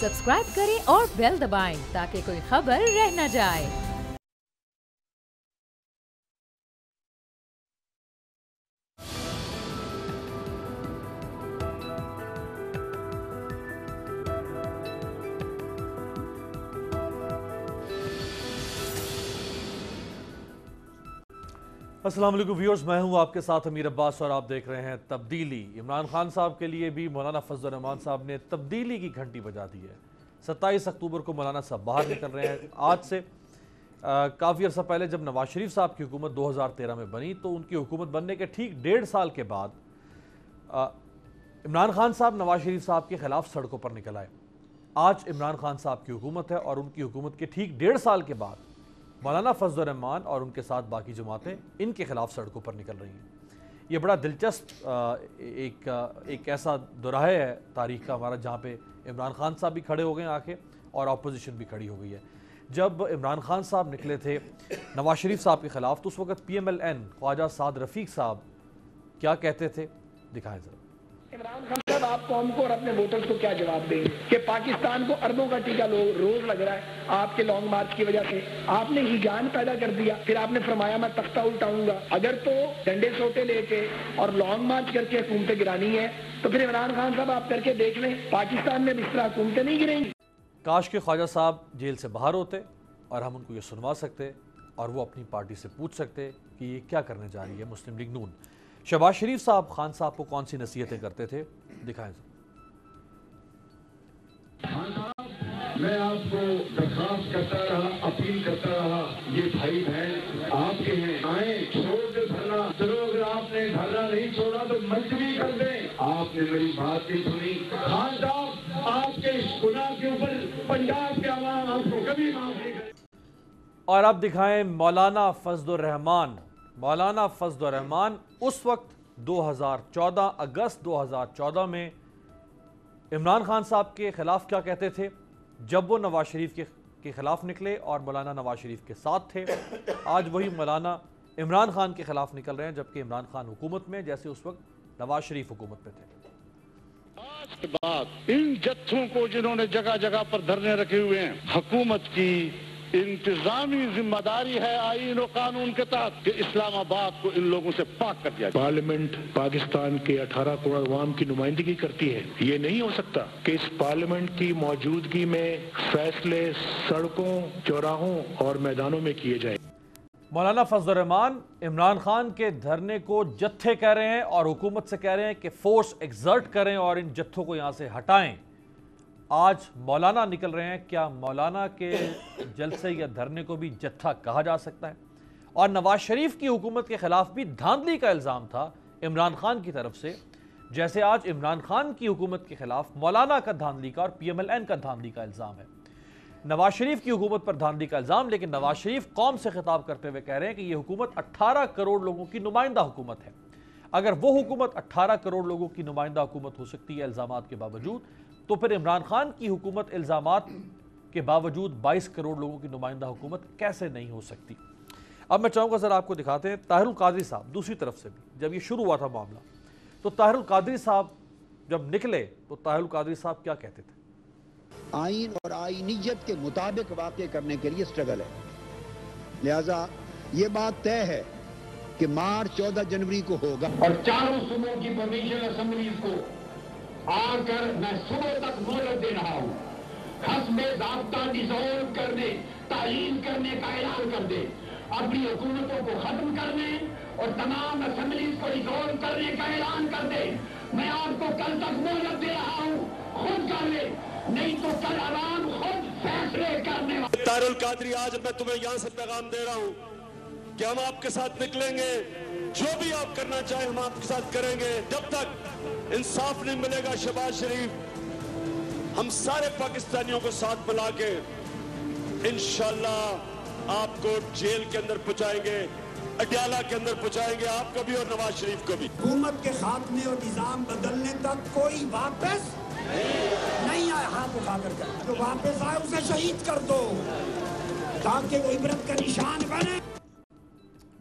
Subscribe करें और bell दबाएं ताकि कोई खबर रह न जाए। अस्सलाम वालेकुम व्यूअर्स, मैं हूं आपके साथ अमीर अब्बास और आप देख रहे हैं तब्दीली। इमरान खान साहब के लिए भी मौलाना फजल रहमान साहब ने तब्दीली की घंटी बजा दी है। 27 अक्टूबर को मौलाना साहब बाहर निकल रहे हैं। आज से काफ़ी अर्सा पहले जब नवाज शरीफ साहब की हुकूमत 2013 में बनी तो उनकी हुकूमत बनने के ठीक 1.5 साल के बाद इमरान खान साहब नवाज शरीफ साहब के खिलाफ सड़कों पर निकल आए। आज इमरान खान साहब की हुकूमत है और उनकी हुकूमत के ठीक 1.5 साल के बाद मौलाना फजल रहमान और उनके साथ बाकी जमातें इनके खिलाफ सड़कों पर निकल रही हैं। ये बड़ा दिलचस्प एक ऐसा दुराहे है तारीख का हमारा, जहाँ पे इमरान खान साहब भी खड़े हो गए आके और अपोजिशन भी खड़ी हो गई है। जब इमरान खान साहब निकले थे नवाज शरीफ साहब के खिलाफ तो उस वक्त PMLN ख्वाजा साद रफ़ीक साहब क्या कहते थे, दिखाएं जरा। इमरान खान साहब, आप कौम को और अपने वोटर्स को क्या जवाब देंगे कि पाकिस्तान को अरबों का टीका रोज लग रहा है आपके लॉन्ग मार्च की वजह से। आपने हिजान पैदा कर दिया, फिर आपने फरमाया मैं तख्ता उल्टाऊंगा। अगर तो डंडे सोटे लेके और लॉन्ग मार्च करके हुकूमतें गिरानी है तो फिर इमरान खान साहब आप करके देख लें, पाकिस्तान में इस तरह हुकूमतें नहीं गिरेंगी। काश के ख्वाजा साहब जेल से बाहर होते और हम उनको ये सुनवा सकते और वो अपनी पार्टी से पूछ सकते कि ये क्या करने जा रही है मुस्लिम लीग नून। शहबाज शरीफ साहब खान साहब को कौन सी नसीहतें करते थे, दिखाएं। मैं आपको दरख्वास्त करता रहा, अपील करता रहा, ये भाई बहन आपके हैं, आए छोड़ दे धरना। चलो अगर आपने धरना नहीं छोड़ा तो मंच भी कर दे। आपने मेरी बात नहीं सुनी। खान साहब, आपके इस गुनाह के ऊपर पंजाब के अवाम आपको कभी माफ नहीं करें। और अब दिखाएं मौलाना फजल रहमान। मौलाना फजल रहमान उस वक्त 2014 अगस्त 2014 में इमरान खान साहब के खिलाफ क्या कहते थे जब वो नवाज शरीफ के खिलाफ निकले और मौलाना नवाज शरीफ के साथ थे। आज वही मौलाना इमरान खान के खिलाफ निकल रहे हैं, जबकि इमरान खान हुकूमत में जैसे उस वक्त नवाज शरीफ हुकूमत में थे। आज के बाद इन जत्थों को जिन्होंने जगह जगह पर धरने रखे हुए हैं, हुकूमत की इंतजामी जिम्मेदारी है आईन और कानून के तहत कि इस्लामाबाद को इन लोगों से पाक कर दिया। पार्लियामेंट पाकिस्तान के 18 करोड़ अवाम की नुमाइंदगी करती है। ये नहीं हो सकता कि इस पार्लियामेंट की मौजूदगी में फैसले सड़कों, चौराहों और मैदानों में किए जाए। मौलाना फजल रहमान इमरान खान के धरने को जत्थे कह रहे हैं और हुकूमत से कह रहे हैं कि फोर्स एक्सर्ट करें और इन जत्थों को यहाँ से हटाएं। आज मौलाना निकल रहे हैं, क्या मौलाना के जलसे या धरने को भी जत्था कहा जा सकता है? और नवाज शरीफ की हुकूमत के खिलाफ भी धांधली का इल्ज़ाम था इमरान खान की तरफ से, जैसे आज इमरान खान की हुकूमत के खिलाफ मौलाना का धांधली का और PMLN का धांधली का इल्ज़ाम है। नवाज शरीफ की हुकूमत पर धांधली का इल्ज़ाम, लेकिन नवाज शरीफ कौम से खिताब करते हुए कह रहे हैं कि यह हुकूमत 18 करोड़ लोगों की नुमाइंदा हुकूमत है। अगर वो हुकूमत 18 करोड़ लोगों की नुमाइंदा हुकूमत हो सकती है इल्ज़ामात के बावजूद, तो फिर इमरान खान की हुकूमत इल्ज़ामात के बावजूद 22 करोड़ लोगों की नुमाइंदा हुकूमत कैसे नहीं हो सकती। अब मैं चाहूँगा सर आपको दिखाते हैं ताहिरुल कादरी साहब दूसरी तरफ से भी। जब ये शुरू हुआ था मामला तो ताहिरुल कादरी साहब जब निकले तो ताहिरुल कादरी साहब क्या कहते थे? आइन और आइनियत के मुताबिक वाक़ई करने के लिए स्ट्रगल है, लिहाजा ये बात तय है कि मार्च 14 जनवरी को होगा। और चारों सूबों की प्रोविंशियल असेंबलीज को आकर मैं सुबह तक मोहलत दे रहा हूँ। हस्बे ज़ाब्ता डिसॉल्व करने, तायीन करने का ऐलान कर दे, अपनी हुकूमतों को खत्म करने और तमाम असेंबलीज को डिसॉल्व करने का ऐलान कर दे। मैं आपको कल तक मोहलत दे रहा हूँ, खुद कर ले, नहीं तो कल आवाम खुद फैसले करने वाले। तारुल कादरी, आज मैं तुम्हें यहाँ से पैगाम दे रहा हूँ कि हम आपके साथ निकलेंगे, जो भी आप करना चाहें हम आपके साथ करेंगे। जब तक इंसाफ नहीं मिलेगा शहबाज शरीफ, हम सारे पाकिस्तानियों को साथ मिला के इंशाल्लाह आपको जेल के अंदर पहुंचाएंगे, अडयाला के अंदर पहुंचाएंगे, आपको भी और नवाज शरीफ को भी। हुकूमत के खात्मे और निजाम बदलने तक कोई वापस नहीं आया। हाथ उठाकर कर तो वापस आए उसे शहीद कर दो ताकि वो इबरत का निशान बने।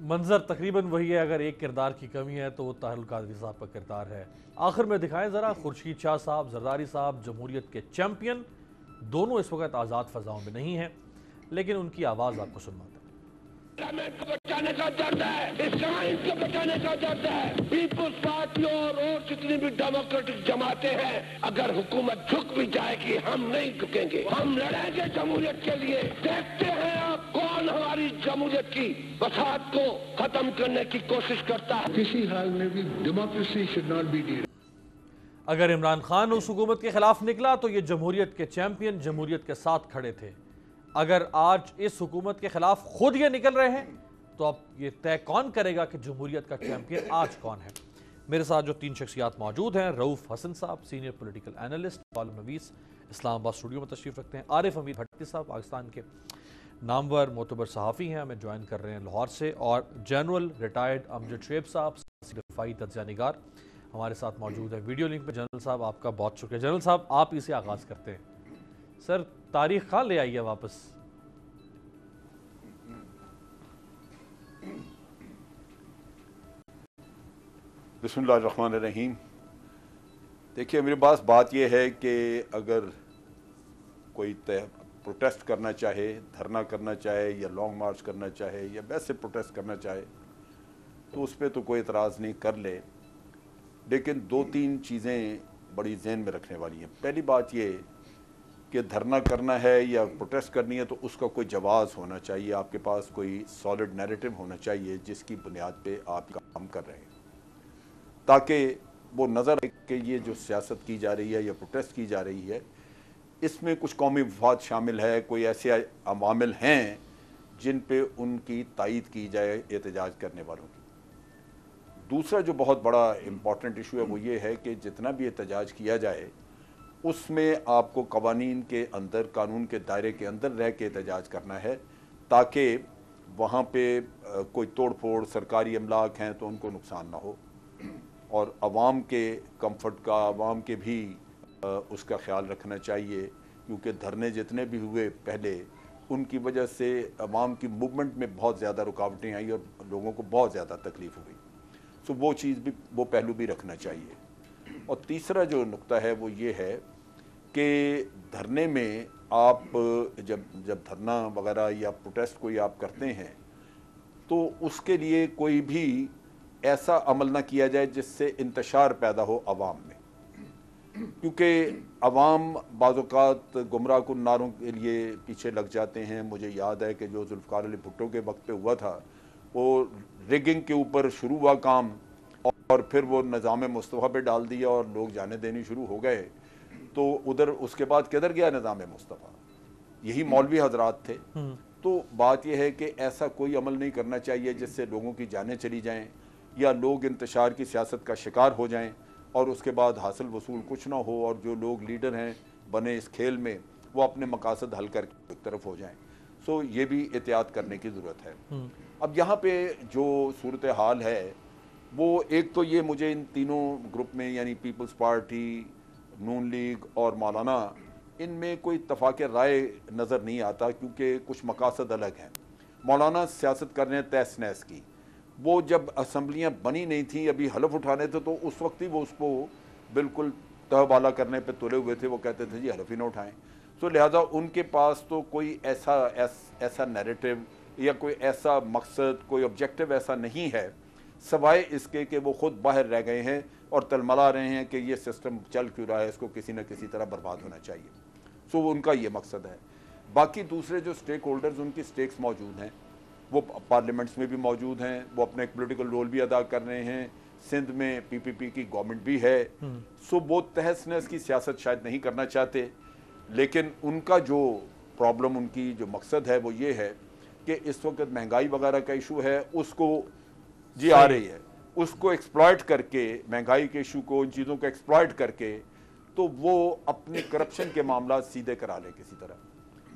मंजर तकरीबन वही है, अगर एक किरदार की कमी है तो वो ताहिरुल कादरी साहब का किरदार है। आखिर में दिखाएं ज़रा खुर्शीद शाह साहब, जरदारी साहब, जमहूरियत के चैम्पियन, दोनों इस वक्त आज़ाद फ़ज़ाओं में नहीं हैं, लेकिन उनकी आवाज़ आपको सुनवाते हैं। को बचाने का दर्द है, इस्लाम को बचाने का दर्द है। पीपुल्स पार्टी और जितनी भी डेमोक्रेटिक जमातें हैं, अगर हुकूमत झुक भी जाएगी हम नहीं झुकेंगे, हम लड़ेंगे जमहूरियत के लिए। देखते हैं आप कौन हमारी जमहूरियत की बसात को खत्म करने की कोशिश करता है। किसी हाल में भी democracy should not be deed. अगर इमरान खान उस हुकूमत के खिलाफ निकला तो ये जमहूरियत के चैंपियन जमहूरियत के साथ खड़े थे। अगर आज इस हुकूमत के खिलाफ खुद ये निकल रहे हैं तो अब ये तय कौन करेगा कि जमहूरियत का चैंपियन आज कौन है। मेरे साथ जो 3 शख्सियात मौजूद हैं, रऊफ हसन साहब सीनियर पॉलिटिकल एनालिस्ट, कॉलम नवीस इस्लामाबाद स्टूडियो में तशरीफ़ रखते हैं, आरिफ हमीद भट्टी साहब पाकिस्तान के नामवर मोतबर सहाफ़ी हैं, हमें ज्वाइन कर रहे हैं लाहौर से, और जनरल रिटायर्ड अमजद शेब साहब दफाई तज्ज़िया निगार हमारे साथ मौजूद है वीडियो लिंक पे। जनरल साहब आपका बहुत शुक्रिया। जनरल साहब आप इसे आगाज़ करते हैं, सर तारीख कहाँ ले आई है वापस? बिस्मिल्लाहिर्रहमानिर्रहीम। देखिए, मेरे पास बात यह है कि अगर कोई प्रोटेस्ट करना चाहे, धरना करना चाहे या लॉन्ग मार्च करना चाहे या वैसे प्रोटेस्ट करना चाहे तो उस पर तो कोई एतराज़ नहीं, कर ले, लेकिन 2-3 चीज़ें बड़ी ज़हन में रखने वाली हैं। पहली बात ये कि धरना करना है या प्रोटेस्ट करनी है तो उसका कोई जवाब होना चाहिए, आपके पास कोई सॉलिड नैरेटिव होना चाहिए जिसकी बुनियाद पे आप काम कर रहे हैं, ताकि वो नज़र आए कि ये जो सियासत की जा रही है या प्रोटेस्ट की जा रही है इसमें कुछ कौमी मफाद शामिल है, कोई ऐसे अवामिल हैं जिन पे उनकी तायीद की जाए एहतजाज करने वालों की। दूसरा जो बहुत बड़ा इम्पॉर्टेंट इशू है वो ये है कि जितना भी एहतजाज किया जाए उसमें आपको कवानीन के अंदर, कानून के दायरे के अंदर रह के एहतजाज करना है, ताकि वहाँ पे कोई तोड़ फोड़, सरकारी अमलाक हैं तो उनको नुकसान ना हो, और आवाम के कंफर्ट का, आवाम के भी उसका ख्याल रखना चाहिए, क्योंकि धरने जितने भी हुए पहले उनकी वजह से आवाम की मूवमेंट में बहुत ज़्यादा रुकावटें आई और लोगों को बहुत ज़्यादा तकलीफ़ हुई। सो वो चीज़ भी, वो पहलू भी रखना चाहिए। और तीसरा जो नुक्ता है वो ये है कि धरने में आप जब धरना वगैरह या प्रोटेस्ट कोई आप करते हैं तो उसके लिए कोई भी ऐसा अमल ना किया जाए जिससे इंतशार पैदा हो आवाम में, क्योंकि अवाम बाज़-औक़ात गुमराह कुन नारों के लिए पीछे लग जाते हैं। मुझे याद है कि जो ज़ुल्फ़िकार अली भुट्टो के वक्त पे हुआ था वो रिगिंग के ऊपर शुरू हुआ काम और फिर वो निज़ाम मुस्तफ़ा पे डाल दिया और लोग जाने देनी शुरू हो गए, तो उधर उसके बाद किधर गया निज़ाम मुस्तफ़ा? यही मौलवी हजरात थे। तो बात यह है कि ऐसा कोई अमल नहीं करना चाहिए जिससे लोगों की जानें चली जाएं या लोग इंतशार की सियासत का शिकार हो जाएं और उसके बाद हासिल वसूल कुछ ना हो और जो लोग लीडर हैं बने इस खेल में वो अपने मकासद हल करके एक तरफ हो जाएं। सो ये भी एहतियात करने की ज़रूरत है। अब यहाँ पे जो सूरत हाल है वो एक तो ये मुझे इन तीनों ग्रुप में यानी पीपल्स पार्टी, नून लीग और मौलाना, इनमें कोई इत्तफ़ाक़ राय नज़र नहीं आता, क्योंकि कुछ मकासद अलग हैं। मौलाना सियासत कर रहे हैं तहस नहस की। वो जब असम्बलियाँ बनी नहीं थी, अभी हलफ उठाने थे, तो उस वक्त ही वो उसको बिल्कुल तहबाला करने पे तुले हुए थे। वो कहते थे जी हलफ ही ना उठाएं। तो लिहाजा उनके पास तो कोई ऐसा नैरेटिव या कोई ऐसा मकसद, कोई ऑब्जेक्टिव ऐसा नहीं है सवाए इसके कि वो ख़ुद बाहर रह गए हैं और तलमला रहे हैं कि ये सिस्टम चल क्यों रहा है, इसको किसी न किसी तरह बर्बाद होना चाहिए। सो उनका ये मकसद है। बाकी दूसरे जो स्टेक होल्डर्स, उनकी स्टेक्स मौजूद हैं, वो पार्लियामेंट्स में भी मौजूद हैं, वो अपना एक पोलिटिकल रोल भी अदा कर रहे हैं। सिंध में पीपीपी की गवर्नमेंट भी है। सो वो तहस नहस की सियासत शायद नहीं करना चाहते, लेकिन उनका जो प्रॉब्लम, उनकी जो मकसद है वो ये है कि इस वक्त महंगाई वगैरह का इशू है, उसको जी आ रही है, उसको एक्सप्लॉइट करके, महंगाई के इशू को, इन चीज़ों को एक्सप्लॉइट करके तो वो अपने करप्शन के मामला सीधे करा ले किसी तरह।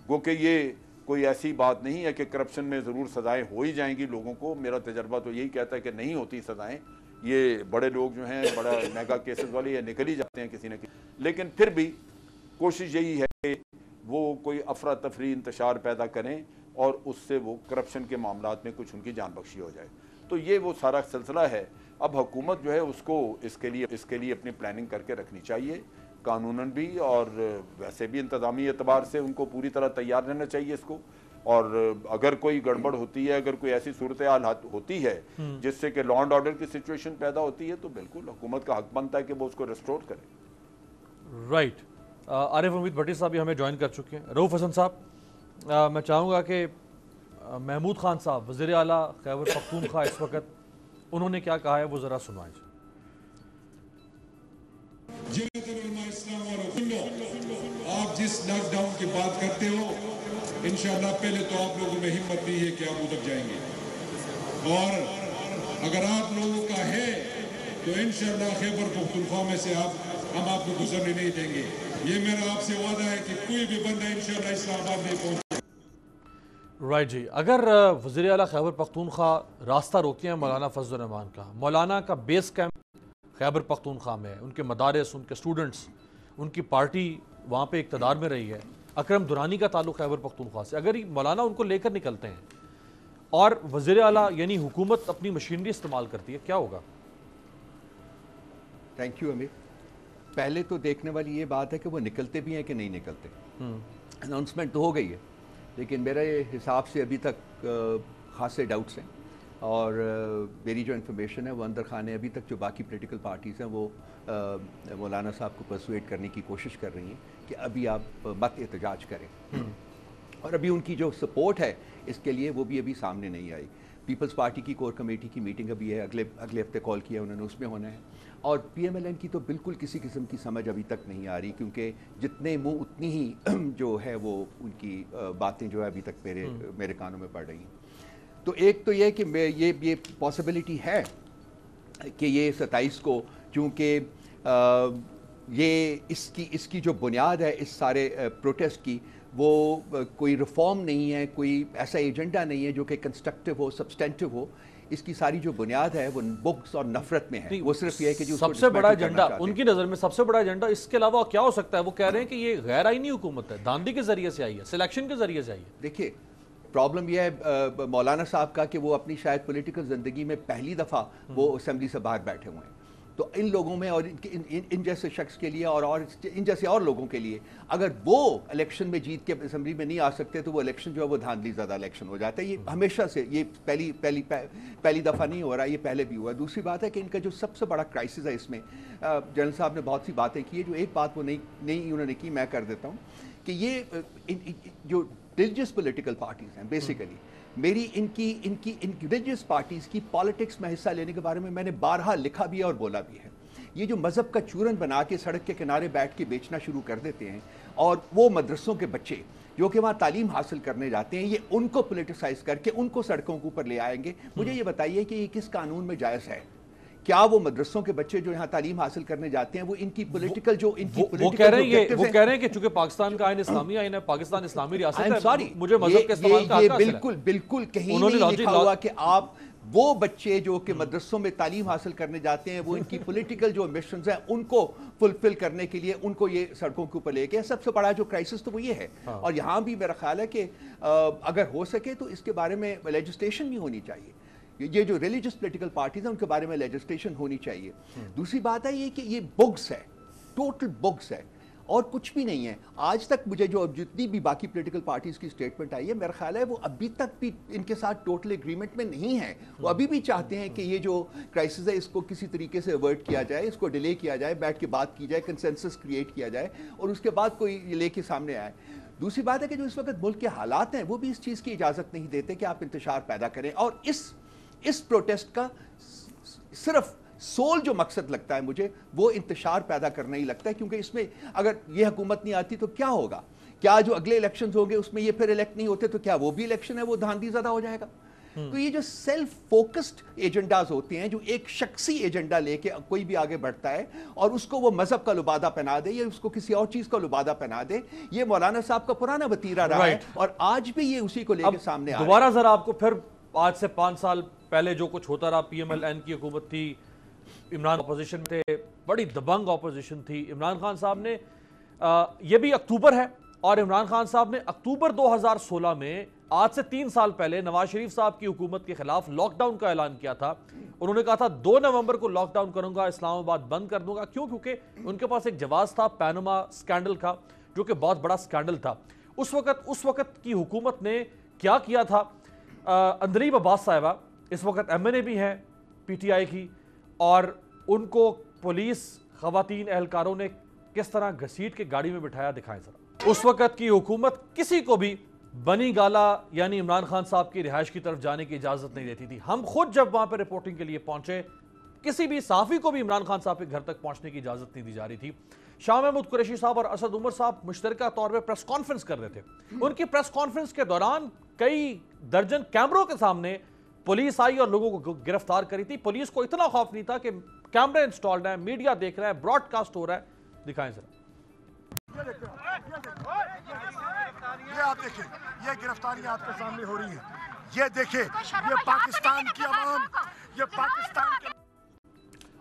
वो कि ये कोई ऐसी बात नहीं है कि करप्शन में ज़रूर सज़ाएं हो ही जाएंगी लोगों को। मेरा तजर्बा तो यही कहता है कि नहीं होती सज़ाएं। ये बड़े लोग जो हैं, बड़ा मेगा केसेस वाले, ये निकल ही जाते हैं किसी न किसी। लेकिन फिर भी कोशिश यही है कि वो कोई अफरा तफरी, इंतशार पैदा करें और उससे वो करप्शन के मामलात में कुछ उनकी जान बख्शी हो जाए। तो ये वो सारा सिलसिला है। अब हुकूमत जो है उसको इसके लिए अपनी प्लानिंग करके रखनी चाहिए। قانوناً بھی اور ویسے بھی انتظامی اعتبار سے ان کو پوری طرح تیار رہنا چاہیے اس کو. اور اگر کوئی گڑبڑ ہوتی ہے, اگر کوئی ایسی صورتحال ہوتی ہے جس سے کہ لا اینڈ آرڈر کی سچویشن پیدا ہوتی ہے, تو بالکل حکومت کا حق بنتا ہے کہ وہ اس کو ریسٹور کرے. رائٹ. عارف امید بھٹی صاحب بھی ہمیں جوائن کر چکے ہیں. رؤوف حسن صاحب, میں چاہوں گا کہ محمود خان صاحب وزیر اعلیٰ خیبر پختونخوا اس وقت انہوں نے کیا کہا ہے وہ ذرا سنوائیں. آپ جس لاک ڈاؤن کی بات کرتے ہو, انشاءاللہ پہلے تو آپ لوگوں میں ہمت نہیں ہے کہ آپ ادھر جائیں گے, اور اگر آپ لوگوں کا ہے تو انشاءاللہ خیبر پختونخوا میں سے ہم آپ کو گزرنے نہیں دیں گے. یہ میرا آپ سے وعدہ ہے کہ کوئی بھی بندہ انشاءاللہ اسلام آباد نہیں پہنچے. رائٹ جی. اگر وزیر اعلیٰ خیبر پختونخوا راستہ روکتے ہیں مولانا فضل الرحمان کا, مولانا کا بیس کیمپ خیبر پختونخوا میں ہے, ان کے مدارس, ان کے اسٹوڈنٹس, ان کی پارٹی وہاں پہ اقتدار میں رہی ہے, اکرم درانی کا تعلق خیبر پختونخوا سے, اگر مولانا ان کو لے کر نکلتے ہیں اور وزیر اعلیٰ یعنی حکومت اپنی مشینری استعمال کرتی ہے, کیا ہوگا؟ تھینک یو امیر. پہلے تو دیکھنے والی یہ بات ہے کہ وہ نکلتے بھی ہیں کہ نہیں نکلتے. اناؤنسمنٹ تو ہو گئی ہے, لیکن میرے حساب سے ابھی تک خاصے ڈاؤٹس ہیں, اور میری جو انفارمیشن ہے وہ اندر خانے ابھی تک جو باقی پولیٹیکل پارٹیز ہیں وہ مولانا صاحب کو پرسویٹ کرنے کی کوشش کر رہی ہیں کہ ابھی آپ مت احتجاج کریں, اور ابھی ان کی جو سپورٹ ہے اس کے لیے وہ بھی ابھی سامنے نہیں آئی. پیپلز پارٹی کی کور کمیٹی کی میٹنگ ابھی ہے, اگلے ہفتے کال کیا انہوں نے, اس میں ہونا ہے. اور پی ایم ایل این کی تو بالکل کسی قسم کی سمجھ ابھی تک نہیں آ رہی, کیونکہ جتنے منہ اتنی ہی جو ہے وہ ان کی باتیں جو ہے ابھی تک میرے کانوں میں پڑ رہی ہیں. تو ایک تو یہ کہ یہ پاسبلٹی ہے کہ یہ 27 کو, چونکہ یہ اس کی جو بنیاد ہے اس سارے پروٹیسٹ کی, وہ کوئی ریفارم نہیں ہے, کوئی ایسا ایجنڈا نہیں ہے جو کہ کنسٹرکٹیو ہو, سبسٹینٹیو ہو. اس کی ساری جو بنیاد ہے وہ بغض اور نفرت میں ہے. وہ صرف یہ ہے کہ جو سب سے بڑا ایجنڈا ان کی نظر میں, سب سے بڑا ایجنڈا اس کے علاوہ کیا ہو سکتا ہے؟ وہ کہہ رہے ہیں کہ یہ غیر آئینی حکومت ہے, دھاندلی کے ذریعے سے آئی ہے, سلیکشن کے ذریعے سے آئی ہے. دیکھیے پرابلم یہ ہے مولانا صاحب کا کہ وہ اپنی شاید پولیٹیکل زندگی میں پہلی دفعہ وہ اسمبلی سے باہر بیٹھے ہوئے ہیں. تو ان لوگوں میں اور ان جیسے شخص کے لیے اور ان جیسے اور لوگوں کے لیے, اگر وہ الیکشن میں جیت کے اسمبلی میں نہیں آ سکتے تو وہ الیکشن جو ہے وہ دھاندلی زیادہ الیکشن ہو جاتا ہے. یہ ہمیشہ سے, یہ پہلی دفعہ نہیں ہو رہا, یہ پہلے بھی ہوا. دوسری بات ہے کہ ان کا جو سب سے بڑا کرائسس ہے اس میں, جنرل صاحب نے بہت سی باتیں کی, جو ایک بات وہ نہیں انہوں نے کی, میں کر دیتا ہوں, کہ یہ جو ریلیجیس پولیٹیکل پارٹیز ہیں بیسیکلی, میری ان کی ریلیجیس پارٹیز کی پالیٹکس میں حصہ لینے کے بارے میں نے بارہا لکھا بھی ہے اور بولا بھی ہے. یہ جو مذہب کا چورن بنا کے سڑک کے کنارے بیٹھ کے بیچنا شروع کر دیتے ہیں, اور وہ مدرسوں کے بچے جو کہ وہاں تعلیم حاصل کرنے جاتے ہیں, یہ ان کو پولیٹیسائز کر کے ان کو سڑکوں کے اوپر لے آئیں گے. مجھے یہ بتائیے کہ یہ کس قانون میں جائز ہے؟ کیا وہ مدرسوں کے بچے جو یہاں تعلیم حاصل کرنے جاتے ہیں وہ ان کی پولیٹیکل جو ان کی وہ کہہ رہے ہیں کہ چونکہ پاکستان کا آئین اسلامی آئین ہے, پاکستان اسلامی ریاست ہے, مجھے مذہب کے استعمال کا حق حاصل ہے. بالکل کہیں نہیں لکھا ہوا کہ آپ وہ بچے جو کہ مدرسوں میں تعلیم حاصل کرنے جاتے ہیں وہ ان کی پولیٹیکل جو مشنز ہیں ان کو فلفل کرنے کے لیے ان کو یہ سڑکوں کے اوپر لے کے. سب سے بڑا جو کرائسس تو وہ یہ ہے. اور یہاں بھی میرا خیال ہے کہ اگر ہو سکے تو اس کے بارے میں لیجسلیشن بھی ہونی چاہیے. یہ جو ریلیجیس پولیٹیکل پارٹیز ہیں ان کے بارے میں لیجسلیشن ہونی چاہیے. دوسری بات ہے یہ کہ یہ بغض ہے, ٹوٹل بغض ہے, اور کچھ بھی نہیں ہے. آج تک مجھے جو جتنی بھی باقی پولیٹیکل پارٹیز کی سٹیٹمنٹ آئی ہے, میرا خیال ہے وہ ابھی تک بھی ان کے ساتھ ٹوٹل ایگریمنٹ میں نہیں ہے. وہ ابھی بھی چاہتے ہیں کہ یہ جو کرائسس ہے اس کو کسی طریقے سے اوائڈ کیا جائے, اس کو ڈیلے کیا جائے, بیٹھ کے بات کی جائے, کنسنسس کریٹ کیا جائے, اور اس کے بعد کوئی یہ لے کے سامنے آئے. دوسری بات ہے کہ جو اس وقت ملک کے حالات ہیں وہ بھی اس چیز کی اجازت نہیں دیتے کہ آپ انتشار پیدا کریں. اور اس پروٹیسٹ کا صرف سول جو مقصد لگتا ہے مجھے وہ انتشار پیدا کرنا ہی لگتا ہے, کیونکہ اس میں اگر یہ حکومت نہیں آتی تو کیا ہوگا؟ کیا جو اگلے الیکشنز ہوں گے اس میں یہ پھر الیکٹ نہیں ہوتے تو کیا وہ بھی الیکشن ہے وہ دھاندلی زدہ ہو جائے گا؟ تو یہ جو سیلف فوکسڈ ایجنڈاز ہوتے ہیں, جو ایک شخصی ایجنڈا لے کے کوئی بھی آگے بڑھتا ہے اور اس کو وہ مذہب کا لبادہ پہنا دے یا اس کو کسی اور چیز کا لبادہ پہنا دے, یہ مولانا صاحب کا پرانا وتیرہ رہا ہے اور آج بھی یہ اسی کو لے کے سامنے آ رہا ہے. دوبارہ ذرا آپ کو پھر آج سے 5 سال پہلے جو کچھ ہوتا رہا, پی ایم ایل این کی حکومت تھی, عمران اپوزیشن تھے, بڑی دبنگ اپوزیشن تھی. عمران خان صاحب نے یہ بھی اکتوبر ہے, اور عمران خان صاحب نے اکتوبر 2016 میں آج سے 3 سال پہلے نواز شریف صاحب کی حکومت کے خلاف لاک ڈاؤن کا اعلان کیا تھا. انہوں نے کہا تھا 2 نومبر کو لاک ڈاؤن کروں گا, اسلام آباد بند کر دوں گا. کیوں؟ کیونکہ ان کے پاس ایک جواز تھا پینما سکینڈل کا, جو کہ بہت بڑا سکینڈل تھا. اس وقت کی حکومت نے کیا کیا تھا؟ اندریب عباس صاحبہ اس وقت ایم این اے بھی ہیں پی ٹی آئی کی, اور ان کو پولیس خواتین اہلکاروں نے کس طرح گھسیٹ کے گاڑی میں بٹھایا, دکھائیں ذرا. اس وقت کی حکومت کسی کو بھی بنی گالا یعنی عمران خان صاحب کی رہائش کی طرف جانے کی اجازت نہیں دیتی تھی. ہم خود جب وہاں پہ رپورٹنگ کے لیے پہنچے, کسی بھی صحافی کو بھی عمران خان صاحب کے گھر تک پہنچنے کی اجازت نہیں دی جا رہی تھی. شاہ محمود قریشی صاحب اور اسد عمر صاحب مشترکہ طور پہ پریس کانفرنس کر رہے تھے. ان کی پریس کانفرنس کے دوران کئی درجن کیمروں کے سامنے پولیس آئی اور لوگوں کو گرفتار کری تھی. پولیس کو اتنا خوف نہیں تھا کہ کیمرے انسٹالڈ ہیں, میڈیا دیکھ رہا ہے, براڈ کاسٹ ہو رہا ہے. دکھائیں ذرا. یہ آپ دیکھیں, یہ گرفتاریاں آپ کے سامنے ہو رہی ہیں. یہ دیکھیں, یہ پاکستان کی عوام, یہ پاکستان کے.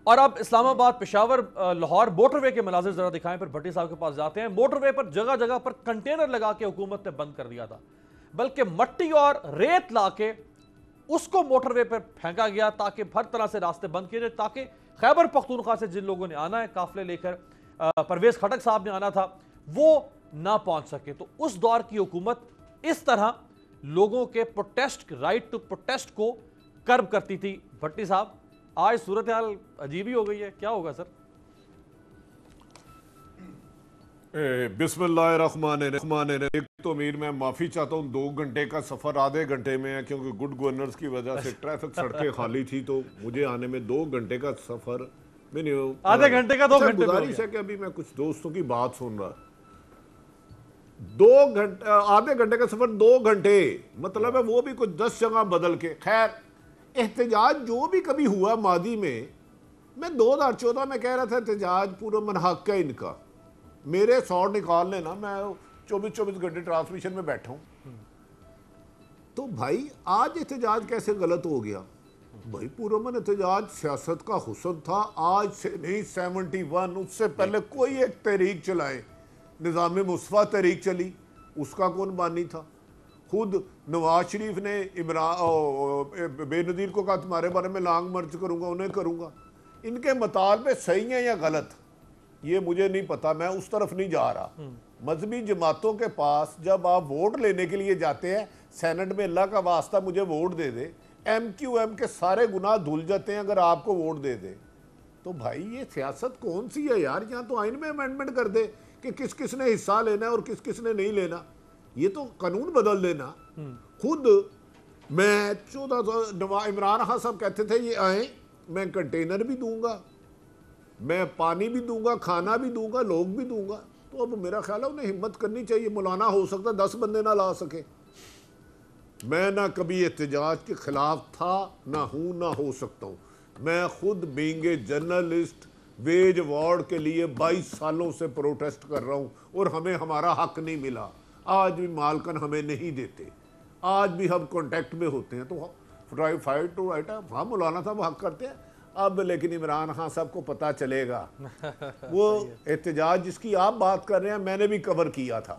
اور اب اسلام آباد پشاور لاہور موٹر وے کے مناظر ذرا دکھائیں, پھر بھٹی صاحب کے پاس جاتے ہیں. موٹر وے پر جگہ جگہ پر کنٹینر لگا کے حکومت نے بند کر دیا تھا, بلکہ مٹی اور ریت لا کے اس کو موٹر وے پر پھینکا گیا تاکہ ہر طرح سے راستے بند کیے جائے, تاکہ خیبر پختونخوا سے جن لوگوں نے آنا ہے قافلے لے کر, پرویز خٹک صاحب نے آنا تھا, وہ نہ پہنچ سکے. تو اس دور کی حکومت اس طرح لوگوں کے پروٹیسٹ, رائٹ ٹو پروٹیسٹ کو کرب کرتی تھی. بھٹی صاحب, آج صورتحال عجیب ہی ہو گئی ہے, کیا ہوگا سر؟ بسم اللہ الرحمن الرحیم. ایک تو امیر میں معافی چاہتا ہوں, 2 گھنٹے کا سفر آدھے گھنٹے میں ہے, کیونکہ گڈ گورنرز کی وجہ سے ٹریفک سڑکیں خالی تھی, تو مجھے آنے میں 2 گھنٹے کا سفر آدھے گھنٹے کا 2 گھنٹے گزارش ہے کہ ابھی میں کچھ دوستوں کی بات سن رہا. 2 گھنٹے, آدھے گھنٹے کا سفر 2 گھنٹے, مطلب ہے وہ بھی کچھ 10 جگہ بدل کے. خیر, احتجاج جو بھی کبھی ہوا ماضی میں 2014 میں کہہ رہا تھا احتجاج پورا منحق ہے ان کا, میرے 100 نکال لینا, میں 24 گھنٹے ٹرانسمیشن میں بیٹھا ہوں. تو بھائی آج احتجاج کیسے غلط ہو گیا؟ بھائی پرامن احتجاج سیاست کا حسن تھا, آج سے نہیں 71, اس سے پہلے کوئی ایک تحریک چلائے, نظام مصطفیٰ تحریک چلی, اس کا کون بانی تھا؟ خود نواز شریف نے بے نظیر کو کہا تمہارے بارے میں لانگ مرچ کروں گا, انہیں کروں گا. ان کے مطالبے صحیح ہیں یا غلط یہ مجھے نہیں پتا, میں اس طرف نہیں جا رہا. مذہبی جماعتوں کے پاس جب آپ ووٹ لینے کے لیے جاتے ہیں, سینٹ میں اللہ کا واسطہ مجھے ووٹ دے دے, ایم کیو ایم کے سارے گناہ دھل جاتے ہیں اگر آپ کو ووٹ دے دے. تو بھائی یہ سیاست کون سی ہے یار؟ یہاں تو آئین میں امینڈمنٹ کر دے کہ کس کس نے حصہ لینا ہے اور کس کس نے نہیں لینا, یہ تو قانون بدل دینا. خود میں 14 عمران خان صاحب کہتے تھے یہ آئیں, میں کنٹینر بھی دوں گا, میں پانی بھی دوں گا, کھانا بھی دوں گا, لوگ بھی دوں گا. تو اب میرا خیال ہے انہیں ہمت کرنی چاہیے. مولانا ہو سکتا 10 بندے نہ لا سکے. میں نہ کبھی احتجاج کے خلاف تھا, نہ ہوں, نہ ہو سکتا ہوں. میں خود being a journalist veg ward کے لیے 22 سالوں سے پروٹیسٹ کر رہا ہوں, اور ہمیں ہمارا حق نہیں ملا. آج بھی مالکن ہمیں نہیں دیتے, آج بھی ہم کانٹیکٹ میں ہوتے ہیں. تو فائٹ ٹو رائٹ, ہاں مولانا صاحب حق کرتے ہیں اب, لیکن عمران خان صاحب کو پتہ چلے گا. وہ احتجاج جس کی آپ بات کر رہے ہیں میں نے بھی کور کیا تھا,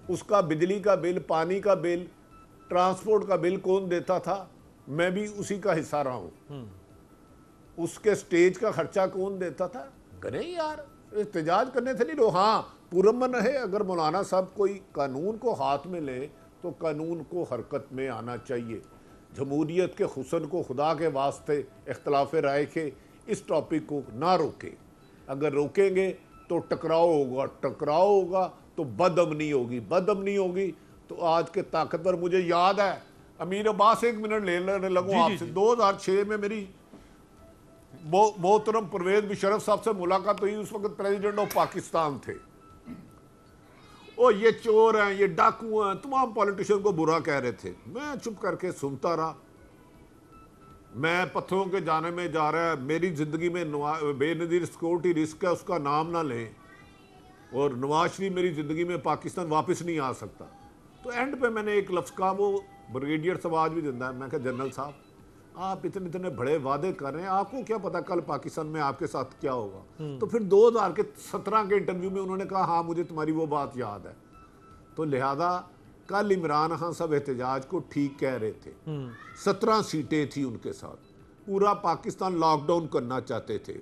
اس کا بجلی کا بل, پانی کا بل, ٹرانسپورٹ کا بل کون دیتا تھا؟ میں بھی اسی کا حصہ رہا ہوں. اس کے سٹیج کا خرچہ کون دیتا تھا؟ کریں یار, احتجاج کرنے تھے نہیں لو. ہاں پرامن ہے, اگر مولانا صاحب کوئی قانون کو ہاتھ میں لے تو قانون کو حرکت میں آنا چاہیے. جمہوریت کے حسن کو خدا کے واسطے اختلاف رائے کے اس ٹاپک کو نہ روکیں. اگر روکیں گے تو ٹکراؤ ہوگا, ٹکراؤ ہوگا تو بد امنی ہوگی, بد امنی ہوگی تو آج کے طاقتور. مجھے یاد ہے امیر عباس, 1 منٹ لینے لگوں آپ سے, 2006 میں میری محترم پرویز مشرف صاحب سے ملاقات ہوئی. اس وقت پریزیڈنٹ آف پاکستان تھے. یہ چور ہیں, یہ ڈاکو ہیں, تمام پولیٹیشن کو برا کہہ رہے تھے. میں چپ کر کے سنتا رہا. میں پتھروں کے جانے میں جا رہا ہے, میری زندگی میں بے نظیر سیکورٹی رسک ہے, اس کا نام نہ لیں, اور نواز شریف میری زندگی میں پاکستان واپس نہیں آ سکتا. تو اینڈ پہ میں نے ایک لفظ کہا, وہ بریگیڈیئر صاحب آج بھی زندہ ہے, میں کہا جنرل صاحب آپ اتنے بڑے وعدے کر رہے ہیں, آپ کو کیا پتا کل پاکستان میں آپ کے ساتھ کیا ہوگا. تو پھر 2017 کے انٹرویو میں انہوں نے کہا ہاں مجھے تمہاری وہ بات یاد ہے. تو لہذا کل عمران خان صاحب احتجاج کو ٹھیک کہہ رہے تھے. 17 سیٹیں تھی ان کے ساتھ, पूरा पाकिस्तान लॉकडाउन करना चाहते थे।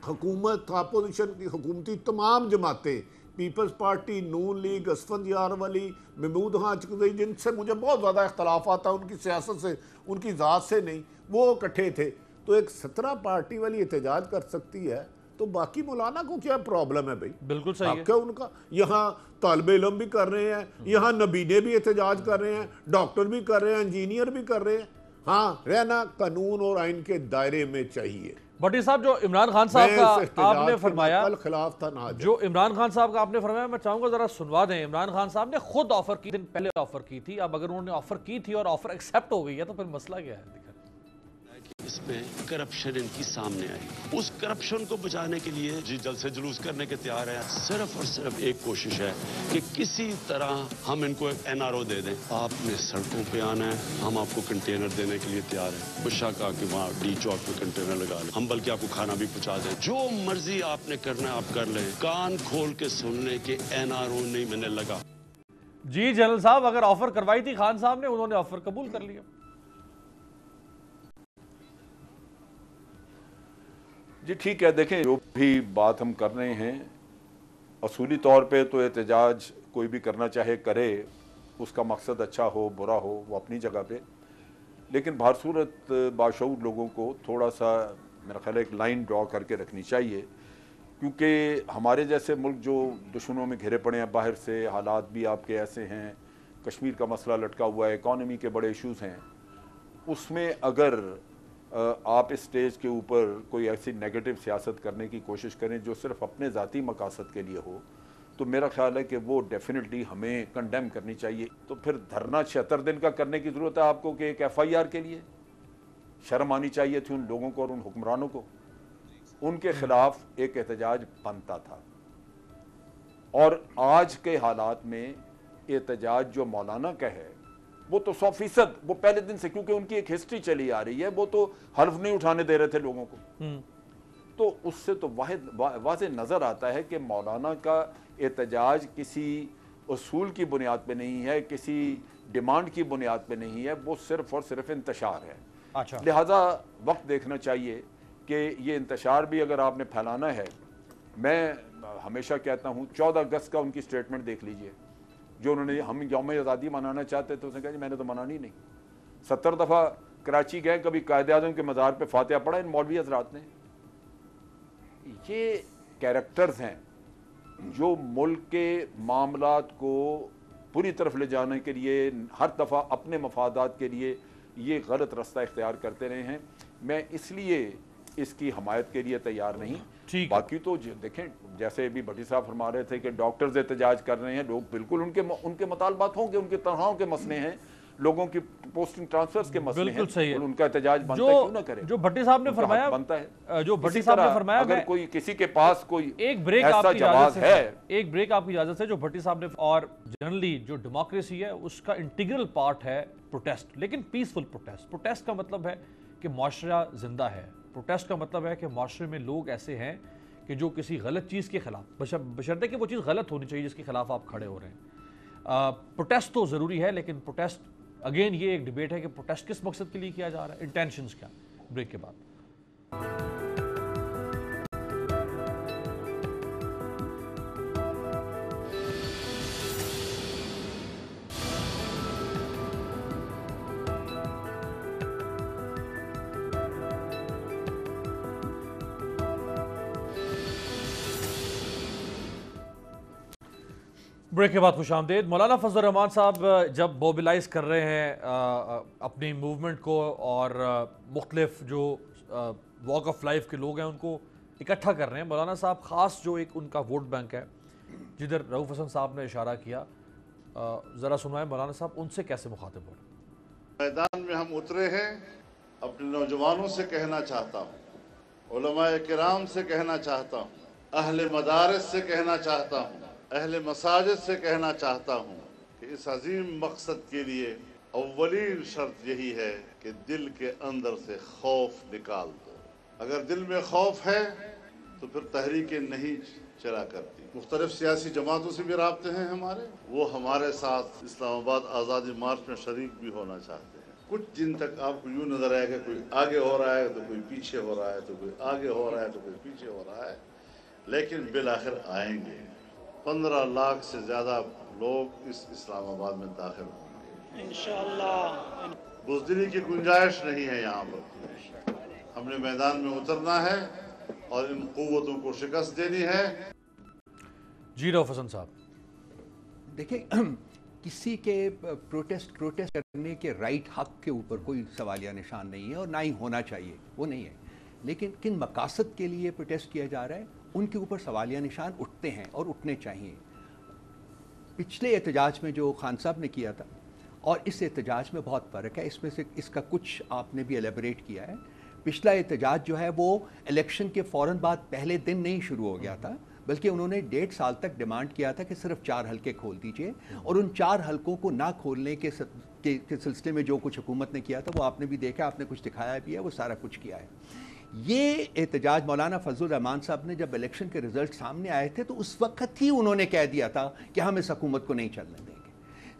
हुकूमत, अपोजिशन की हुकूमती तमाम जमातें, पीपल्स पार्टी, नून लीग, असफंद यारवली, महमूद खां चकदई, जिनसे मुझे बहुत ज़्यादा इख्तलाफ आता है उनकी सियासत से, उनकी ज़ात से नहीं, वो इकट्ठे थे। तो एक 17 पार्टी वाली एहतजाज कर सकती है, तो बाकी मौलाना को क्या प्रॉब्लम है भाई? बिल्कुल सही है। क्या उनका यहाँ तालिब इल्म भी कर रहे हैं, यहाँ नबीने भी एहतजाज कर रहे हैं, डॉक्टर भी कर रहे हैं, इंजीनियर भी कर रहे हैं। हाँ, रहना कानून और आइन के दायरे में चाहिए। भट्टी साहब, जो इमरान खान साहब का आपने फरमाया, खिलाफ था ना, जो इमरान खान साहब का आपने फरमाया, मैं चाहूंगा जरा सुनवा दें। इमरान खान साहब ने खुद ऑफर की, दिन पहले ऑफर की थी। अब अगर उन्होंने ऑफर की थी और ऑफर एक्सेप्ट हो गई है तो फिर मसला क्या है? इसमें करप्शन इनकी सामने आई, उस करप्शन को बचाने के लिए जी जल्द से जुलूस करने के तैयार है। सिर्फ और सिर्फ एक कोशिश है कि किसी तरह हम इनको एक NRO दे दें। आपने सड़कों पे आना है, हम आपको कंटेनर देने के लिए तैयार हैं। बुशा कहा कि वहाँ डी चौक पे कंटेनर लगा लें, हम बल्कि आपको खाना भी पहुँचा दें। जो मर्जी आपने करना है आप कर लें, कान खोल के सुन लें कि NRO नहीं मैंने लगा। जी जनरल साहब, अगर ऑफर करवाई थी खान साहब ने, उन्होंने ऑफर कबूल कर लिया। जी ठीक है, देखें जो भी बात हम कर रहे हैं, असूली तौर पे तो एहतजाज कोई भी करना चाहे करे, उसका मकसद अच्छा हो बुरा हो वो अपनी जगह पे, लेकिन बासूरत बाशऊर लोगों को थोड़ा सा मेरा ख्याल है एक लाइन ड्रॉ करके रखनी चाहिए, क्योंकि हमारे जैसे मुल्क जो दुश्मनों में घिरे पड़े हैं बाहर से, हालात भी आपके ऐसे हैं, कश्मीर का मसला लटका हुआ है, इकॉनमी के बड़े इश्यूज़ हैं, उसमें अगर आप इस स्टेज के ऊपर कोई ऐसी नेगेटिव सियासत करने की कोशिश करें जो सिर्फ अपने ज़ाती मकासद के लिए हो, तो मेरा ख्याल है कि वो डेफिनेटली हमें कंडेम करनी चाहिए। तो फिर धरना 76 दिन का करने की ज़रूरत है आपको कि एक FIR के लिए? शर्म आनी चाहिए थी उन लोगों को और उन हुक्मरानों को। उनके खिलाफ एक एहतजाज बनता था, और आज के हालात में एहतजाज जो मौलाना का है वो तो 100%, वो पहले दिन से, क्योंकि उनकी एक हिस्ट्री चली आ रही है, वो तो हल्फ नहीं उठाने दे रहे थे लोगों को। तो उससे तो वाज़े नज़र आता है कि मौलाना का एहतजाज किसी उसूल की बुनियाद पे नहीं है, किसी डिमांड की बुनियाद पे नहीं है, वो सिर्फ और सिर्फ इंतशार है। अच्छा। लिहाजा वक्त देखना चाहिए कि ये इंतशार भी अगर आपने फैलाना है, मैं हमेशा कहता हूँ 14 अगस्त का उनकी स्टेटमेंट देख लीजिए, जो उन्होंने हम यौम आज़ादी मनाना चाहते थे, उसने कहा जी मैंने तो मनानी नहीं। 70 दफ़ा कराची गए, कभी कायदे आज़म के मज़ार पे फातिहा पढ़ा इन मौलवी हज़रात ने। ये कैरेक्टर्स हैं जो मुल्क के मामलात को पूरी तरफ ले जाने के लिए हर दफ़ा अपने मफादात के लिए ये गलत रास्ता इख्तियार करते रहे हैं। मैं इसलिए इसकी हमायत के लिए तैयार नहीं। बाकी तो देखें, जैसे भी भट्टी साहब फरमा रहे थे कि डॉक्टर्स एहतजाज कर रहे हैं, लोग बिल्कुल उनके मुतालबात होंगे, उनके तनख्वाहों के मसले हैं, लोगों की पोस्टिंग ट्रांसफर्स के मसले हैं, सही है। उनका एहतजाज बनता है, क्यों ना करे? जो भट्टी साहब ने फरमाया बनता है, जो भट्टी साहब ने फरमाया, अगर कोई किसी के पास कोई एक ब्रेक ऐसा जवाब है, एक ब्रेक आपकी इजाजत है, जो भट्टी साहब ने, और जनरली जो डेमोक्रेसी है उसका इंटीग्रल पार्ट है प्रोटेस्ट, लेकिन पीसफुल प्रोटेस्ट। प्रोटेस्ट का मतलब है कि मुआशरा जिंदा है। प्रोटेस्ट का मतलब है कि मुआशरे में लोग ऐसे हैं कि जो किसी गलत चीज़ के खिलाफ, बशर्ते कि वो चीज़ गलत होनी चाहिए जिसके खिलाफ आप खड़े हो रहे हैं। प्रोटेस्ट तो ज़रूरी है, लेकिन प्रोटेस्ट अगेन ये एक डिबेट है कि प्रोटेस्ट किस मकसद के लिए किया जा रहा है, इंटेंशंस क्या। ब्रेक के बाद ब्रेक के बाद खुशामदीद। मौलाना फजल रहमान साहब जब मोबिलाइज कर रहे हैं अपनी मूवमेंट को और मुख्तलिफ जो वॉक ऑफ लाइफ के लोग हैं उनको इकट्ठा कर रहे हैं, मौलाना साहब ख़ास जो एक उनका वोट बैंक है जिधर रऊफ़ हसन साहब ने इशारा किया, ज़रा सुनाएं मौलाना साहब उनसे कैसे मुखातिब हो रहे। मैदान में हम उतरे हैं, अपने नौजवानों से कहना चाहता हूँ, उलमाए किराम से कहना चाहता हूँ, अहले मदारिस से कहना चाहता हूँ, अहले मसाजिद से कहना चाहता हूँ कि इस अजीम मकसद के लिए अव्वलीन शर्त यही है कि दिल के अंदर से खौफ निकाल दो। अगर दिल में खौफ है तो फिर तहरीकें नहीं चला करती। मुख्तलिफ सियासी जमातों से भी राब्ते हैं हमारे, वो हमारे साथ इस्लामाबाद आज़ादी मार्च में शरीक भी होना चाहते हैं। कुछ दिन तक आपको यूं नजर आएगा कोई आगे हो रहा है तो कोई पीछे हो रहा है, तो कोई आगे हो रहा है तो कोई पीछे हो रहा है, लेकिन बिलाखिर आएंगे। 15 लाख से ज्यादा लोग इस इस्लामाबाद में दाखिल होंगे इंशाअल्लाह। बुज़दिली की गुंजाइश नहीं है यहाँ पर। हमने मैदान में उतरना है और इन कुव्वतों को शिकस्त देनी है। जी रऊफ हसन साहब, देखिए किसी के प्रोटेस्ट करने के राइट हक के ऊपर कोई सवालिया निशान नहीं है और ना ही होना चाहिए, वो नहीं है। लेकिन किन मकासद के लिए प्रोटेस्ट किया जा रहा है उनके ऊपर सवालिया निशान उठते हैं और उठने चाहिए। पिछले एहतजाज में जो खान साहब ने किया था और इस एहतजाज में बहुत फ़र्क है। इसमें से इसका कुछ आपने भी एलेबरेट किया है। पिछला एहतजाज जो है वो इलेक्शन के फ़ौरन बाद पहले दिन नहीं शुरू हो गया था, बल्कि उन्होंने 1.5 साल तक डिमांड किया था कि सिर्फ 4 हलके खोल दीजिए, और उन 4 हलकों को ना खोलने के सिलसिले में जो कुछ हुकूमत ने किया था वो आपने भी देखा, आपने कुछ दिखाया भी है, वो सारा कुछ किया है। ये एहतजाज मौलाना फजलुर रहमान साहब ने जब इलेक्शन के रिजल्ट सामने आए थे तो उस वक्त ही उन्होंने कह दिया था कि हम इस हुकूमत को नहीं चलने देंगे।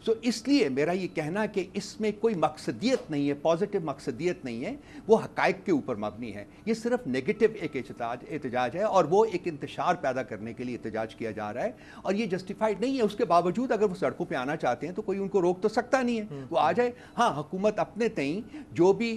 सो इसलिए मेरा ये कहना कि इसमें कोई मकसदियत नहीं है, पॉजिटिव मकसदियत नहीं है, वो हकायक के ऊपर मबनी है। ये सिर्फ नेगेटिव एक एहतजाज है और वो एक इंतशार पैदा करने के लिए एहतजाज किया जा रहा है और ये जस्टिफाइड नहीं है। उसके बावजूद अगर वो सड़कों पर आना चाहते हैं तो कोई उनको रोक तो सकता नहीं है, वो आ जाए। हाँ, हुकूमत अपने तई जो भी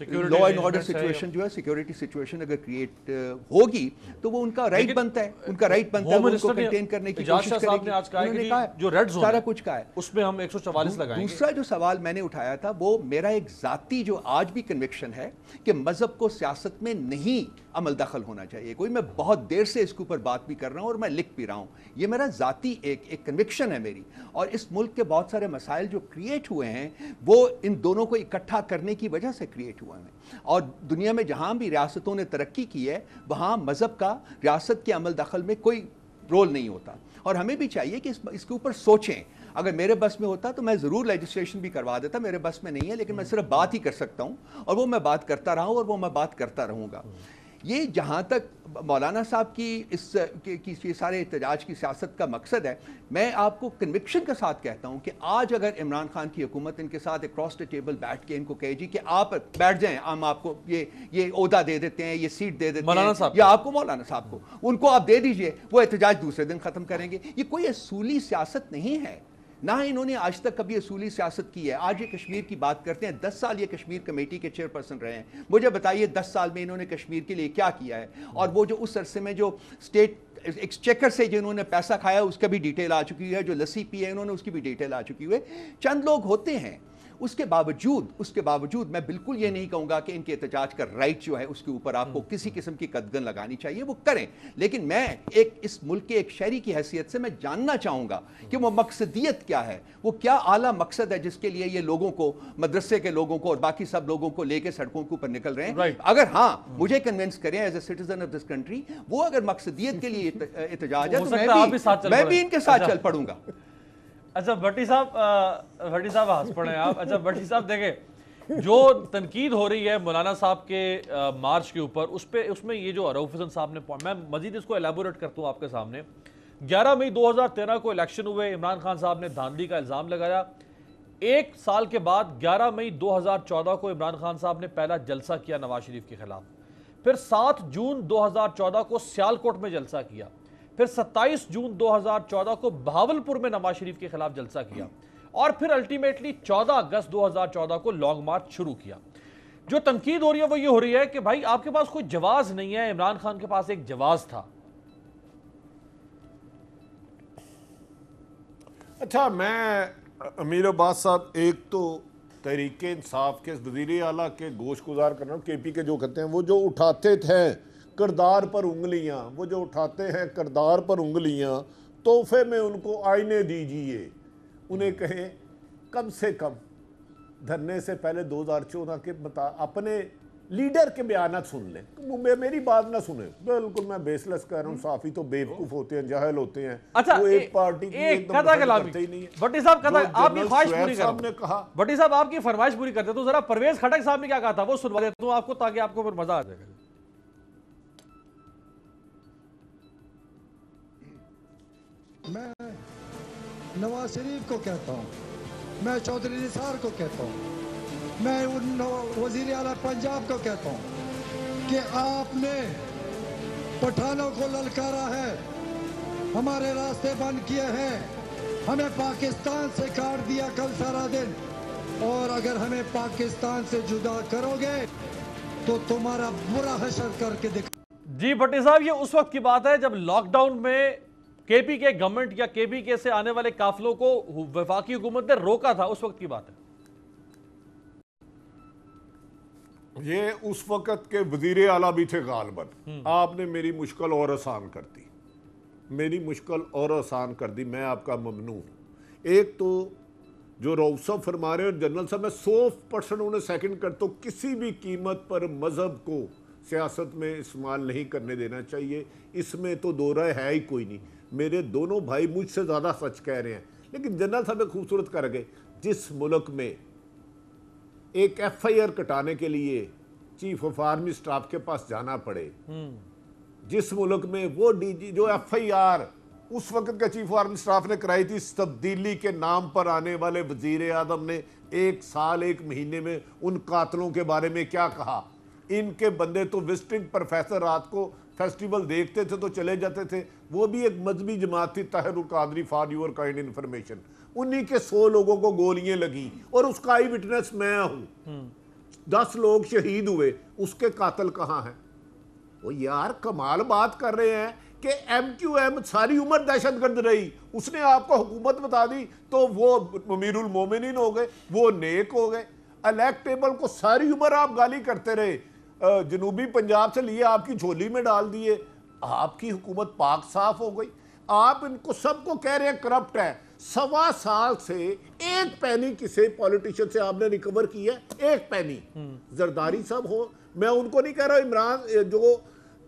लॉ एंड ऑर्डर सिचुएशन जो है, सिक्योरिटी सिचुएशन अगर क्रिएट होगी तो वो उनका राइट बनता है, उनका राइट बनता है उनको कंटेन करने की कोशिश करेगी। आज कहा कि जो रेड जोन सारा कुछ का है उसमें हम 144 लगाएंगे। दूसरा जो सवाल मैंने उठाया था वो मेरा एक जाती जो आज भी कन्विक्शन है कि मजहब को सियासत में नहीं अमल दखल होना चाहिए। कोई मैं बहुत देर से इसके ऊपर बात भी कर रहा हूँ और मैं लिख भी रहा हूँ। ये मेरा जाती एक कन्विक्शन है मेरी, और इस मुल्क के बहुत सारे मसाइल जो क्रिएट हुए हैं वो इन दोनों को इकट्ठा करने की वजह से क्रिएट हुए हैं। और दुनिया में जहाँ भी रियासतों ने तरक्की की है वहाँ मजहब का रियासत के अमल दखल में कोई रोल नहीं होता, और हमें भी चाहिए कि इसके ऊपर सोचें। अगर मेरे बस में होता तो मैं ज़रूर लेजिस्लेशन भी करवा देता, मेरे बस में नहीं है, लेकिन मैं सिर्फ बात ही कर सकता हूँ और वो मैं बात करता रहा हूँ और वो मैं बात करता रहूँगा। ये जहाँ तक मौलाना साहब की ये सारे एहतजाज की सियासत का मकसद है, मैं आपको कन्विक्शन के साथ कहता हूँ कि आज अगर इमरान खान की हुकूमत इनके साथ अक्रॉस द टेबल बैठ के इनको कहे जी कि आप बैठ जाएं, हम आपको ये ओहदा दे देते हैं, ये सीट दे देते हैं, या आपको मौलाना साहब को उनको आप दे दीजिए, वो एहतजाज दूसरे दिन ख़त्म करेंगे। ये कोई असूली सियासत नहीं है, ना इन्होंने आज तक कभी असूली सियासत की है। आज ये कश्मीर की बात करते हैं, 10 साल ये कश्मीर कमेटी के चेयरपर्सन रहे हैं। मुझे बताइए 10 साल में इन्होंने कश्मीर के लिए क्या किया है, और वो जो उस अरसे में जो स्टेट एक्सचेकर से जिन्होंने पैसा खाया उसका भी डिटेल आ चुकी है, जो लस्सी पी है इन्होंने उसकी भी डिटेल आ चुकी है। चंद लोग होते हैं, उसके बावजूद मैं बिल्कुल ये नहीं कहूँगा कि इनके एहतजाज का राइट जो है उसके ऊपर आपको किसी किस्म की कदगन लगानी चाहिए, वो करें। लेकिन मैं एक इस मुल्क के एक शहरी की हैसियत से मैं जानना चाहूँगा कि वो मकसदियत क्या है, वो क्या आला मकसद है जिसके लिए ये लोगों को, मदरसे के लोगों को और बाकी सब लोगों को लेकर सड़कों के ऊपर निकल रहे हैं। अगर हाँ मुझे कन्विंस करें as a citizen of this country, वो अगर मकसदियत के लिए एहतजाज है तो मैं भी इनके साथ चल पड़ूंगा। अच्छा भट्टी साहब हंस पड़े आप। अच्छा भट्टी साहब देखें, जो तनकीद हो रही है मौलाना साहब के मार्च के ऊपर, उसमें ये जो रऊफ हसन साहब ने, मैं मजीद इसको एलेबोरेट करता हूँ आपके सामने। 11 मई 2013 को इलेक्शन हुए, इमरान खान साहब ने धांधली का इल्ज़ाम लगाया। एक साल के बाद 11 मई 2014 को इमरान खान साहब ने पहला जलसा किया नवाज शरीफ के खिलाफ, फिर 7 जून 2014 को सियालकोट में जलसा किया, फिर 27 जून 2014 को बहावलपुर में नवाज शरीफ के खिलाफ जलसा किया, और फिर अल्टीमेटली 14 अगस्त 2014 को लॉन्ग मार्च शुरू किया। जो तनकीद हो रही है वो ये हो रही है कि भाई आपके पास कोई जवाज नहीं है, इमरान खान के पास एक जवाज था। अच्छा, मैं अमीर अब्बास साहब, एक तो तहरीक इंसाफ के वज़ीर आला के गोश गुजार कर रहा हूँ, KP के जो कहते हैं, वो जो उठाते थे किरदार पर उंगलियां, वो जो उठाते हैं किरदार पर उंगलियां, तोहफे में उनको आईने दीजिए, उन्हें कहें कम से कम धरने से पहले 2014 के अपने लीडर के बयानात सुन लें, मेरी बात ना सुने। बिल्कुल मैं बेसलेस कह रहा हूँ, साफी तो बेवकूफ होते हैं, जाहिल होते हैं। अच्छा, वो एक पार्टी की एकदम करते ही नहीं है। भट्टी साहब आपकी ख्वाहिश पूरी करो, भट्टी साहब आपकी फरमाइश पूरी करते तो जरा परवेज खटक साहब ने क्या कहा था वो सुनवा देता हूँ आपको, ताकि आपको फिर मजा आ जाएगा। मैं नवाज शरीफ को कहता हूँ, मैं चौधरी निसार को कहता हूँ, मैं उन वजीर आला पंजाब को कहता हूँ कि आपने पठानों को ललकारा है, हमारे रास्ते बंद किए हैं, हमें पाकिस्तान से काट दिया कल सारा दिन, और अगर हमें पाकिस्तान से जुदा करोगे तो तुम्हारा बुरा हशर करके दिखा। जी भट्टी साहब, ये उस वक्त की बात है जब लॉकडाउन में केपीके गवर्नमेंट या केपीके से आने वाले काफिलों को वफाकी हुकूमत ने रोका था, उस वक्त की बात है। ये उस वक्त के वजीर आला भी थे गालबन। आपने मेरी मुश्किल और आसान कर दी, मेरी मुश्किल और आसान कर दी, मैं आपका ममनू हूँ। एक तो जो रऊफ साहब फरमा रहे हैं, जनरल साहब, मैं 100% उन्हें सेकंड करता हूँ, किसी भी कीमत पर मजहब को सियासत में इस्तेमाल नहीं करने देना चाहिए, इसमें तो दो राय है ही कोई नहीं। मेरे दोनों भाई मुझसे ज़्यादा सच कह रहे हैं, लेकिन जनरल साहब एक खूबसूरत कर गए, जिस मुल्क में एक FIR कटाने के लिए चीफ ऑफ आर्मी स्टाफ के पास जाना पड़े, जिस मुल्क में वो DG जो FIR उस वक्त का चीफ ऑफ आर्मी स्टाफ ने कराई थी, इस तब्दीली के नाम पर आने वाले वजीर आजम ने 1 साल 1 महीने में उन कातलों के बारे में क्या कहा। इनके बंदे तो विजिटिंग प्रोफेसर रात को फेस्टिवल देखते थे तो चले जाते थे, वो भी एक मजहबी जमात थी Tahirul Qadri, for your kind information. उन्हीं के 100 लोगों को गोलियां लगी और उसका आई विटनेस मैं हूं। 10 लोग शहीद हुए, उसके कातिल कहाँ हैं? वो यार कमाल बात कर रहे हैं कि MQM सारी उम्र दहशतगर्द रही, उसने आपको हुकूमत बता दी तो वो अमीरुल मोमिनीन हो गए, वो नेक हो गए। इलेक्टेबल को सारी उम्र आप गाली करते रहे, जनूबी पंजाब से लिए आपकी झोली में डाल दिए, आपकी हुकूमत पाक साफ हो गई। आप इनको सबको कह रहे हैं करप्ट है। 1.25 साल से एक पैनी किसी पॉलिटिशियन से आपने रिकवर किया, एक पैनी। जरदारी साहब हो, मैं उनको नहीं कह रहा, इमरान जो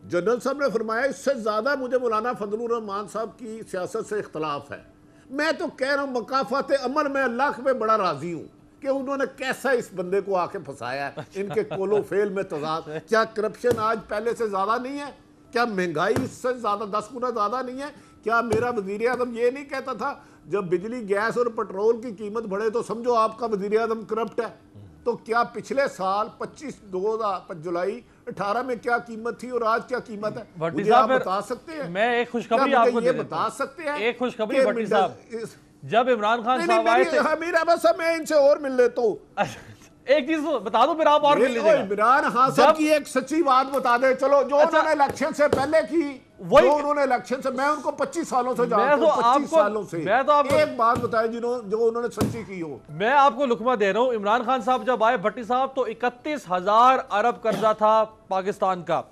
जनरल साहब ने फरमाया इससे ज्यादा मुझे मौलाना फजलुर रहमान साहब की सियासत से इख्तलाफ है। मैं तो कह रहा हूँ मकाफात अमल में अल्लाह पे बड़ा राजी हूँ कि उन्होंने कैसा इस बंदे को आके फंसाया है, इनके कोलो फेल में तजाद। क्या करप्शन आज पहले से ज्यादा नहीं है? क्या महंगाई इससे ज्यादा 10 गुना ज्यादा नहीं है? क्या मेरा वजीर आजम ये नहीं कहता था जब बिजली गैस और पेट्रोल की कीमत बढ़े तो समझो आपका वजीर आजम करप्ट है? तो क्या पिछले साल 25 जुलाई 18 में क्या कीमत थी और आज क्या कीमत है? मुझे आप बता सकते हैं? मैं एक खुशखबरी आपको ये बता सकते हैं? एक खुशखबरी भट्टी साहब, जब इमरान खान साहब आए थे, मैं इनसे और मिल लेता हूँ। एक चीज बता दो फिर आप और मिल लीजिएगा। इमरान खान साहब की एक सच्ची बात बता दे, चलो जो उन्होंने इलेक्शन से पहले की, जो उन्होंने इलेक्शन से, मैं उनको 25 सालों से जानता हूं, 25 सालों से। मैं तो आपको एक बात बताए जो उन्होंने सच्ची की हो। मैं आपको लुकमा दे रहा हूं, इमरान खान साहब जब आए भट्टी साहब तो 31,000 अरब कर्जा था पाकिस्तान का।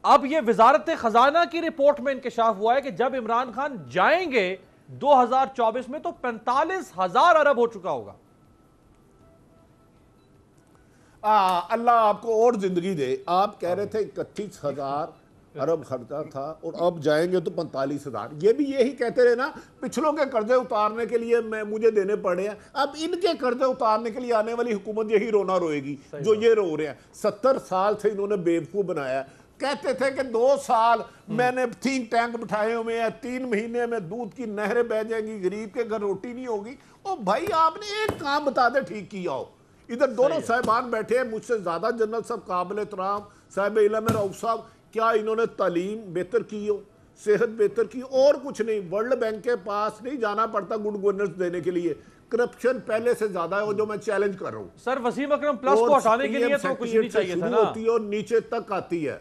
अब ये वजारत खजाना की रिपोर्ट में इंकशाफ हुआ है कि जब इमरान खान जाएंगे 2024 में तो 45,000 अरब हो चुका होगा। अल्लाह आपको और जिंदगी दे। आप कह रहे थे 31,000 अरब खर्चा था और अब जाएंगे तो 45,000। ये भी यही कहते रहे ना, पिछलों के कर्जे उतारने के लिए मुझे देने पड़े हैं, अब इनके कर्जे उतारने के लिए आने वाली हुकूमत यही रोना रोएगी जो ये रो रहे हैं। 70 साल से इन्होंने बेवकूफ बनाया। कहते थे कि 2 साल मैंने थिंक टैंक बिठाए हुए हैं, 3 महीने में दूध की नहरें बह जाएंगी, गरीब के घर रोटी नहीं होगी। ओ भाई आपने एक काम बता दे ठीक किया हो। इधर दोनों साहिबान बैठे हैं, मुझसे ज्यादा जनरल साहब काबिल एहतराम साहिब इल्म है रऊफ साहब, क्या इन्होंने तालीम बेहतर की हो, सेहत बेहतर की, और कुछ नहीं। वर्ल्ड बैंक के पास नहीं जाना पड़ता गुड गवर्नेंस देने के लिए। करप्शन पहले से ज्यादा है, जो मैं चैलेंज कर रहा हूँ। सर वसीम अकरम प्लस को हटाने के लिए तो कुछ नहीं चाहिए था ना, होती है और नीचे तक आती है।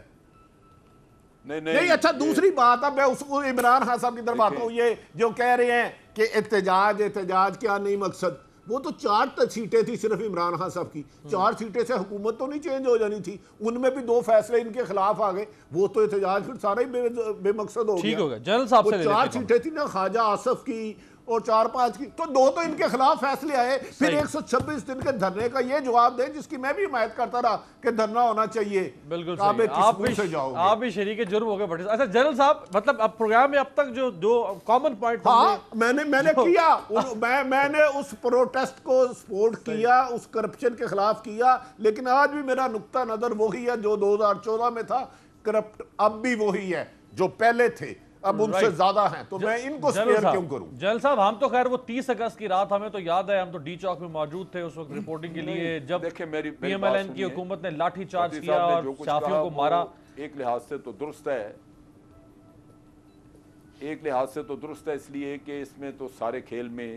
नहीं अच्छा, दूसरी बात, अब मैं उसको इमरान खान साहब की तरफ आता हूँ। ये जो कह रहे हैं कि एहतजाज क्या नहीं मकसद, वो तो 4 सीटें थी सिर्फ इमरान खान साहब की। 4 सीटें से हुकूमत तो नहीं चेंज हो जानी थी, उनमें भी 2 फैसले इनके खिलाफ आ गए, वो तो एहतजाज फिर सारा ही बेमकसद हो गया। जनरल साहब से 4 सीटें थी ना, ख्वाजा आसफ की और 4-5 की, तो 2 तो इनके खिलाफ फैसले आए। फिर 126 दिन के धरने का ये जवाब दें जिसकी मैं भी हिमायत करता रहा कि धरना होना चाहिए। बिल्कुल आप भी शरीक जुर्म हो गए भट्टी। अच्छा जनरल साहब, मतलब अब प्रोग्राम में अब तक जो कॉमन पॉइंट, हाँ मैंने किया, मैंने उस प्रोटेस्ट को सपोर्ट किया, उस करप्शन के खिलाफ किया, लेकिन आज भी मेरा नुक्ता नजर वही है जो 2014 में था। करप्ट अब भी वही है जो पहले थे। اب ان سے زیادہ ہیں تو میں ان کو سپیئر کیوں کروں؟ جنرل صاحب ہم تو خیر وہ 30 اگست کی رات ہمیں تو یاد ہے، ہم تو ڈی چوک میں موجود تھے اس وقت رپورٹنگ کے لیے جب پی ایم ایل این کی حکومت نے لاٹھی چارج کیا اور صحافیوں کو مارا۔ ایک لحاظ سے تو درست ہے، ایک لحاظ سے تو درست ہے، اس لیے کہ اس میں تو سارے کھیل میں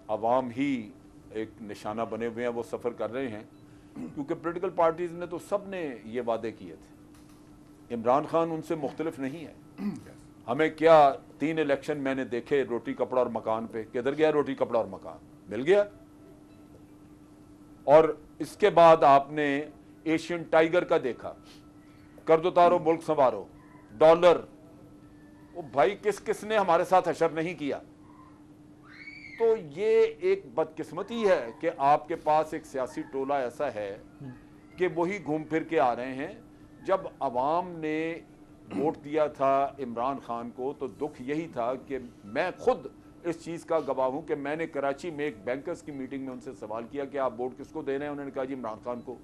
عوام ہی ایک نشانہ بنے ہوئے ہیں، وہ سفر کر رہے ہیں، کیونکہ پولیٹیکل پارٹیز نے تو سب نے یہ وعدے کیے تھے۔ عمران خان ان سے مختلف نہیں ہے۔ ہمیں کیا 3 الیکشن میں نے دیکھے روٹی کپڑا اور مکان پہ، کدھر گیا روٹی کپڑا اور مکان؟ مل گیا۔ اور اس کے بعد آپ نے ایشین ٹائیگر کا دیکھا، قرض اتارو ملک سنوارو، ڈالر، وہ بھائی کس کس نے ہمارے ساتھ حشر نہیں کیا؟ تو یہ ایک بدقسمتی ہے کہ آپ کے پاس ایک سیاسی ٹولہ ایسا ہے کہ وہی گھوم پھر کے آ رہے ہیں۔ جب عوام نے ووٹ دیا تھا عمران خان کو تو دکھ یہی تھا کہ میں خود اس چیز کا گواہ ہوں کہ میں نے کراچی میں ایک بینکرز کی میٹنگ میں ان سے سوال کیا کہ آپ ووٹ کس کو دے رہے ہیں؟ انہوں نے کہا جی عمران خان کو۔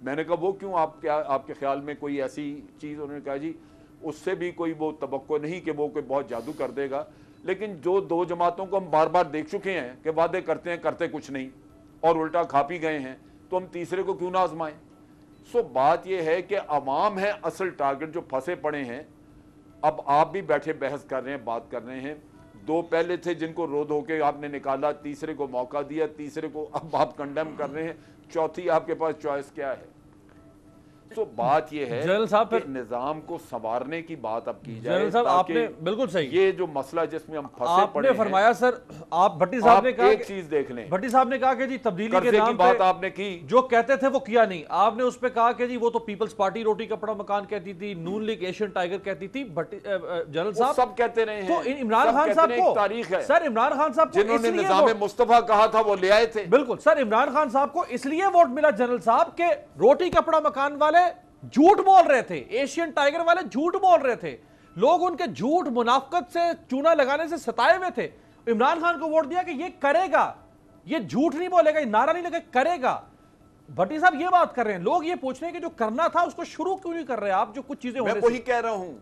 میں نے کہا وہ کیوں؟ آپ کے خیال میں کوئی ایسی چیز؟ انہوں نے کہا جی اس سے بھی کوئی وہ توقع نہیں کہ وہ کوئی بہت جادو کر دے گا، لیکن جو 2 جماعتوں کو ہم بار بار دیکھ چکے ہیں کہ وعدے کرتے ہیں کرتے کچھ نہیں اور الٹا کھا پی گئے ہیں، تو ہم تیسرے کو کیوں نہ آزمائیں؟ سو بات یہ ہے کہ عوام ہے اصل ٹارگٹ جو پھنسے پڑے ہیں۔ اب آپ بھی بیٹھے بحث کر رہے ہیں، بات کر رہے ہیں، 2 پہلے تھے جن کو رو دھو کے آپ نے نکالا، تیسرے کو موقع دیا، تیسرے کو اب آپ کنڈیم کر رہے ہیں، چوتھی آپ کے پاس چوائس کیا ہے؟ تو بات یہ ہے کہ نظام کو سنوارنے کی بات اب کی جائے تاکہ بالکل صحیح یہ جو مسئلہ جس میں ہم پھنسے پڑے ہیں۔ آپ نے فرمایا سر، آپ بھٹی صاحب نے کہا ایک چیز دیکھ لیں، بھٹی صاحب نے کہا کہ جی تبدیلی کے نام بات آپ نے کی، جو کہتے تھے وہ کیا نہیں۔ آپ نے اس پہ کہا کہ جی وہ تو پیپلز پارٹی روٹی کپڑا مکان کہتی تھی، نون لیگ ایشین ٹائیگر کہتی تھی، جنرل صاحب سب کہتے رہے ہیں۔ تو عمران خان صاحب کو تاریخ ہے سر، عمران خان صاحب کو جنہوں نے نظام مصطفیٰ کہا تھا وہ لے آئے تھے۔ بالکل سر، عمران خان صاحب کو اس لیے ووٹ ملا جنرل صاحب کہ روٹی کپڑا مکان والے جھوٹ بول رہے تھے، ایشین ٹائیگر والے جھوٹ بول رہے تھے، لوگ ان کے جھوٹ منافقت سے چونا لگانے سے ستائے ہوئے تھے۔ عمران خان کو ووٹ دیا کہ یہ کرے گا، یہ جھوٹ نہیں بولے گا، یہ نعرہ نہیں لگے، کرے گا۔ بھٹی صاحب یہ بات کر رہے ہیں، لوگ یہ پوچھ رہے ہیں کہ جو کرنا تھا اس کو شروع کیوں نہیں کر رہے آپ؟ جو کچھ چیزیں میں وہی کہہ رہا ہوں،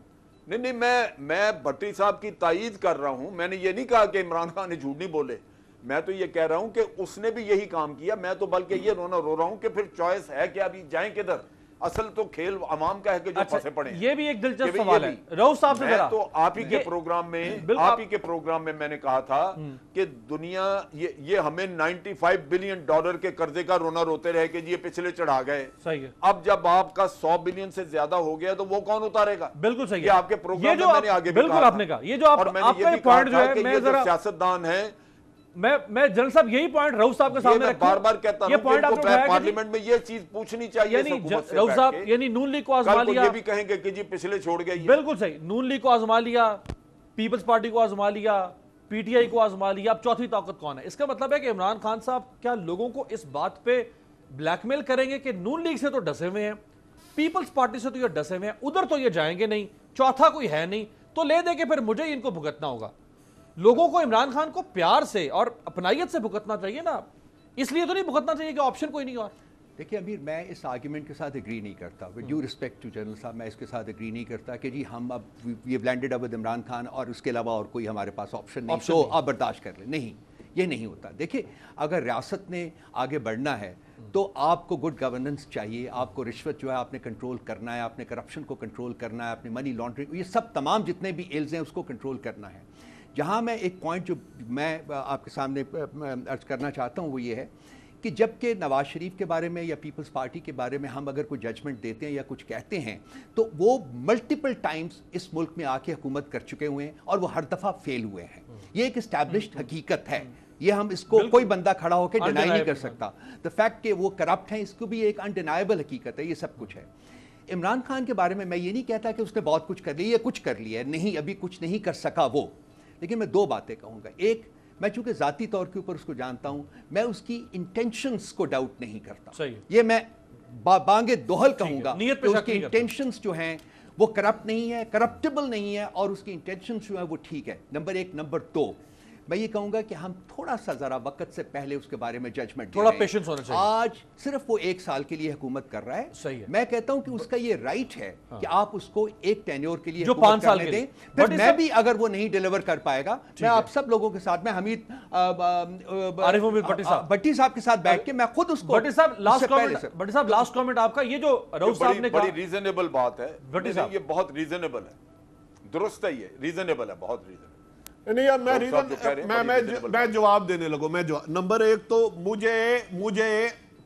نہیں میں بھٹی صاحب کی تائید کر رہا ہوں۔ میں نے یہ نہیں کہا کہ عمران خان نے جھوٹ نہیں بولے، میں تو یہ کہہ رہا ہوں کہ اس نے بھی یہی کام کیا۔ میں تو بلکہ یہ رو رہا ہوں کہ پھر چوائس ہے کہ ابھی جائیں کدھر؟ اصل تو کھیل عوام کا ہے کہ جو پھنسے پڑے ہیں۔ یہ بھی ایک دلچسپ سوال ہے رؤف صاحب سے ذرا۔ تو آپ ہی کے پروگرام میں میں نے کہا تھا کہ دنیا یہ ہمیں $95 بلین کے قرضے کا رونا روتے رہے کہ یہ پچھلے چڑھا گئے۔ اب جب آپ کا 100 بلین سے زیادہ ہو گیا تو وہ کون اتارے گا؟ بالکل صحیح ہے، آپ کے پروگرام میں نے آگے بھی کہا، بالکل آپ نے کہا، یہ جو آپ کا پوائنٹ جو ہے، میں ذرا سیاستدان ہے، میں جنرل صاحب یہی پوائنٹ رؤف صاحب کے سامنے رکھوں، بار بار کہتا ہوں کہ پارلیمنٹ میں یہ چیز پوچھنی چاہیے حکومت سے، رؤف صاحب یعنی نون لیگ کو آزما لیا، یہ بھی کہیں گے کہ جی پچھلے چھوڑ گئے۔ بالکل صحیح، نون لیگ کو آزما لیا، پیپلز پارٹی کو آزما لیا، پی ٹی آئی کو آزما لیا، اب چوتھی طاقت کون ہے؟ اس کا مطلب ہے کہ عمران خان صاحب کیا لوگوں کو اس بات پہ بلیک میل کریں گے کہ نون لیگ سے تو ڈسے ہوئے ہیں، پیپلز پارٹی سے تو یہ ڈسے ہوئے ہیں، ادھر تو یہ جائیں گے نہیں، چوتھا کوئی ہے نہیں، تو لے دے کے پھر مجھے ان کو بھگتنا ہوگا؟ لوگوں کو عمران خان کو پیار سے اور اپنائیت سے بھگتنا چاہیے نا، اس لیے تو نہیں بھگتنا چاہیے کہ آپشن کوئی نہیں اور۔ دیکھیں امیر، میں اس آرگیومنٹ کے ساتھ اگری نہیں کرتا، with due respect to general صاحب، میں اس کے ساتھ اگری نہیں کرتا کہ جی ہم اب we blended up with Imran Khan اور اس کے علاوہ اور کوئی ہمارے پاس آپشن نہیں، تو آپ برداشت کر لیں۔ نہیں، یہ نہیں ہوتا۔ دیکھیں اگر ریاست نے آگے بڑھنا ہے تو آپ کو گڈ گورننس چاہیے، آپ کو رشوت جو ہے آپ نے کنٹرول کرنا ہے، آپ نے کرپشن کو کنٹرول کرنا ہے، اپنی منی لانڈرنگ، یہ سب تمام جتنے بھی ایلز ہیں اس کو کنٹرول کرنا ہے۔ جہاں میں ایک پوائنٹ جو میں آپ کے سامنے عرض کرنا چاہتا ہوں وہ یہ ہے کہ جب کہ نواز شریف کے بارے میں یا پیپلز پارٹی کے بارے میں ہم اگر کوئی ججمنٹ دیتے ہیں یا کچھ کہتے ہیں تو وہ ملٹیپل ٹائمز اس ملک میں آ کے حکومت کر چکے ہوئے ہیں اور وہ ہر دفعہ فیل ہوئے ہیں۔ یہ ایک اسٹیبلشڈ حقیقت ہے، یہ ہم اس کو کوئی بندہ کھڑا ہو کے ڈینائی نہیں کر سکتا۔ دا فیکٹ کہ وہ کرپٹ ہیں اس کو بھی ایک انڈینائبل حقیقت ہے، یہ سب کچھ ہے۔ عمران خان کے بارے میں یہ نہیں کہتا کہ اس نے بہت کچھ کر لیا یا کچھ کر لیا ہے، نہیں، ابھی کچھ نہیں کر سکا وہ، لیکن میں 2 باتیں کہوں گا۔ ایک، میں چونکہ ذاتی طور کے اوپر اس کو جانتا ہوں، میں اس کی انٹینشنز کو ڈاؤٹ نہیں کرتا، یہ میں بانگے دوہل کہوں گا کہ اس کی انٹینشنز جو ہیں وہ کرپٹ نہیں ہے، کرپٹیبل نہیں ہے، اور اس کی انٹینشنز جو ہیں وہ ٹھیک ہے، نمبر 1۔ نمبر 2، मैं ये कहूँगा कि हम थोड़ा सा ज़रा वक्त से पहले उसके बारे में जजमेंट थोड़ा पेशेंस होना चाहिए। आज सिर्फ वो 1 साल के लिए हुकूमत कर रहा है, सही है। मैं कहता हूँ कि उसका ये राइट है कि आप उसको एक टेन्योर के लिए जो 5 साल के दें। फिर मैं भी अगर वो नहीं डिलीवर कर पाएगा, मैं आप सब लोगों के साथ, मैं हमीद भट्टी साहब के साथ बैठ के मैं खुद उसको। भट्टी साहब लास्ट कमेंट आपका, ये जो रऊफ साहब ने बड़ी रीजनेबल बात है, ये बहुत रीजनेबल है, दुरुस्त है, ये रीजनेबल है, बहुत रीजनेबल। नहीं यार, मैं जवाब देने लगूं। नंबर 1 तो मुझे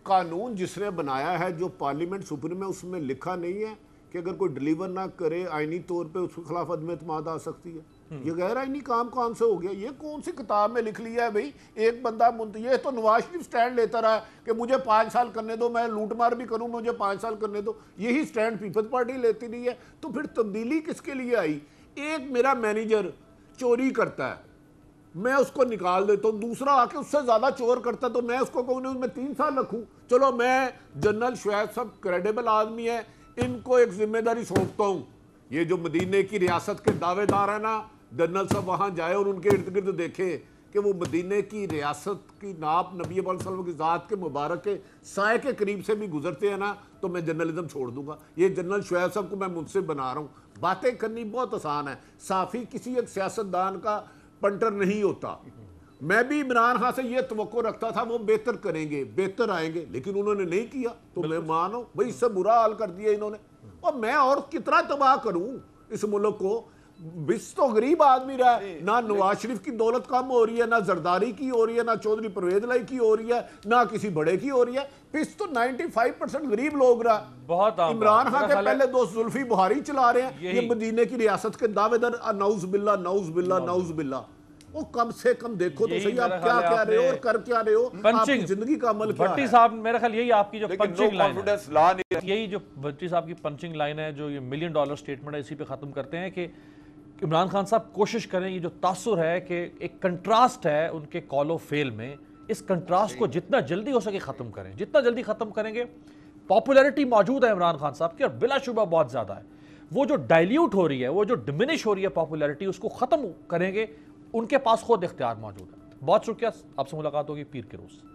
कानून जिसने बनाया है, जो पार्लियामेंट सुप्रीम है, उसमें लिखा नहीं है कि अगर कोई डिलीवर ना करे आईनी तौर पे उसके खिलाफ अदम एतमाद आ सकती है। ये गैर आईनी काम कौन से हो गया? ये कौन सी किताब में लिख लिया है भाई? एक बंदा ये तो नवाज शरीफ स्टैंड लेता रहा कि मुझे 5 साल करने दो, मैं लूट मार भी करूं, मुझे 5 साल करने दो। यही स्टैंड पीपल्स पार्टी लेती नहीं है। तो फिर तब्दीली किसके लिए आई? एक मेरा मैनेजर चोरी करता है, मैं उसको निकाल देता हूँ, दूसरा आके उससे ज्यादा चोर करता है, तो मैं उसको कहूँ उसमें 3 साल रखूँ? चलो, मैं जनरल शुएब साहब क्रेडिबल आदमी है, इनको एक जिम्मेदारी सौंपता हूँ। ये जो मदीने की रियासत के दावेदार है ना, जनरल साहब वहाँ जाए और उनके इर्द गिर्द देखे कि वो मदीने की रियासत की नाप नबी पाक सल्लल्लाहु अलैहि वसल्लम की ज़ात के मुबारक के साए के करीब से भी गुजरते हैं ना, तो मैं जर्नलिज्म छोड़ दूंगा। ये जनरल शुएब साहब को मैं मुझसे बना रहा हूँ। बातें करनी बहुत आसान है, साफ़ी किसी एक सियासतदान का पंटर नहीं होता। मैं भी इमरान खान से ये तवक्को रखता था वो बेहतर करेंगे, बेहतर आएंगे, लेकिन उन्होंने नहीं किया, तो मैं मानो भाई इससे बुरा हाल कर दिया इन्होंने। और मैं और कितना तबाह करूं इस मुल्क को? बिस तो गरीब आदमी रहा है, ना नवाज शरीफ की दौलत कम हो रही है, ना जरदारी की हो रही है, ना चौधरी परवेज लाई की हो रही है, ना किसी बड़े की हो रही है। पिस तो 95% गरीब लोग रहा। बहुत इमरान खान के पहले दोस्त जुल्फी बुहारी चला रहे हैं, ये मदीने की रियासत के दावेदार। नाउज बिल्ला, नाउज बिल्ला, नाउज बिल्ला। वो कम से कम देखो तो सही, आप क्या कह रहे हो और कर क्या रहे हो, आपकी जिंदगी का अमल क्या है? भट्टी साहब, मेरा ख्याल यही आपकी जो पंचिंग लाइन है, यही जो भट्टी साहब की पंचिंग लाइन है, जो ये $1 मिलियन स्टेटमेंट है, इसी पे खत्म करते हैं कि इमरान खान साहब कोशिश करें, ये जो तासुर है कि एक कंट्रास्ट है उनके कॉल ऑफ फेल में, इस कंट्रास्ट को जितना जल्दी हो सके ख़त्म करें। जितना जल्दी ख़त्म करेंगे, पॉपुलैरिटी मौजूद है इमरान खान साहब की और बिलाशुबा बहुत ज़्यादा है, वो जो डाइल्यूट हो रही है, वो जो डिमिनिश हो रही है पॉपुलैरिटी, उसको ख़त्म करेंगे, उनके पास खुद इख्तियार मौजूद है। बहुत शुक्रिया, आपसे मुलाकात होगी पीर के रोज़।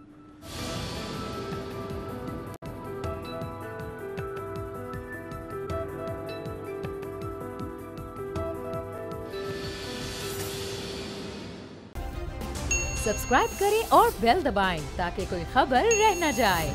सब्सक्राइब करें और बेल दबाएं ताकि कोई खबर रह न जाए।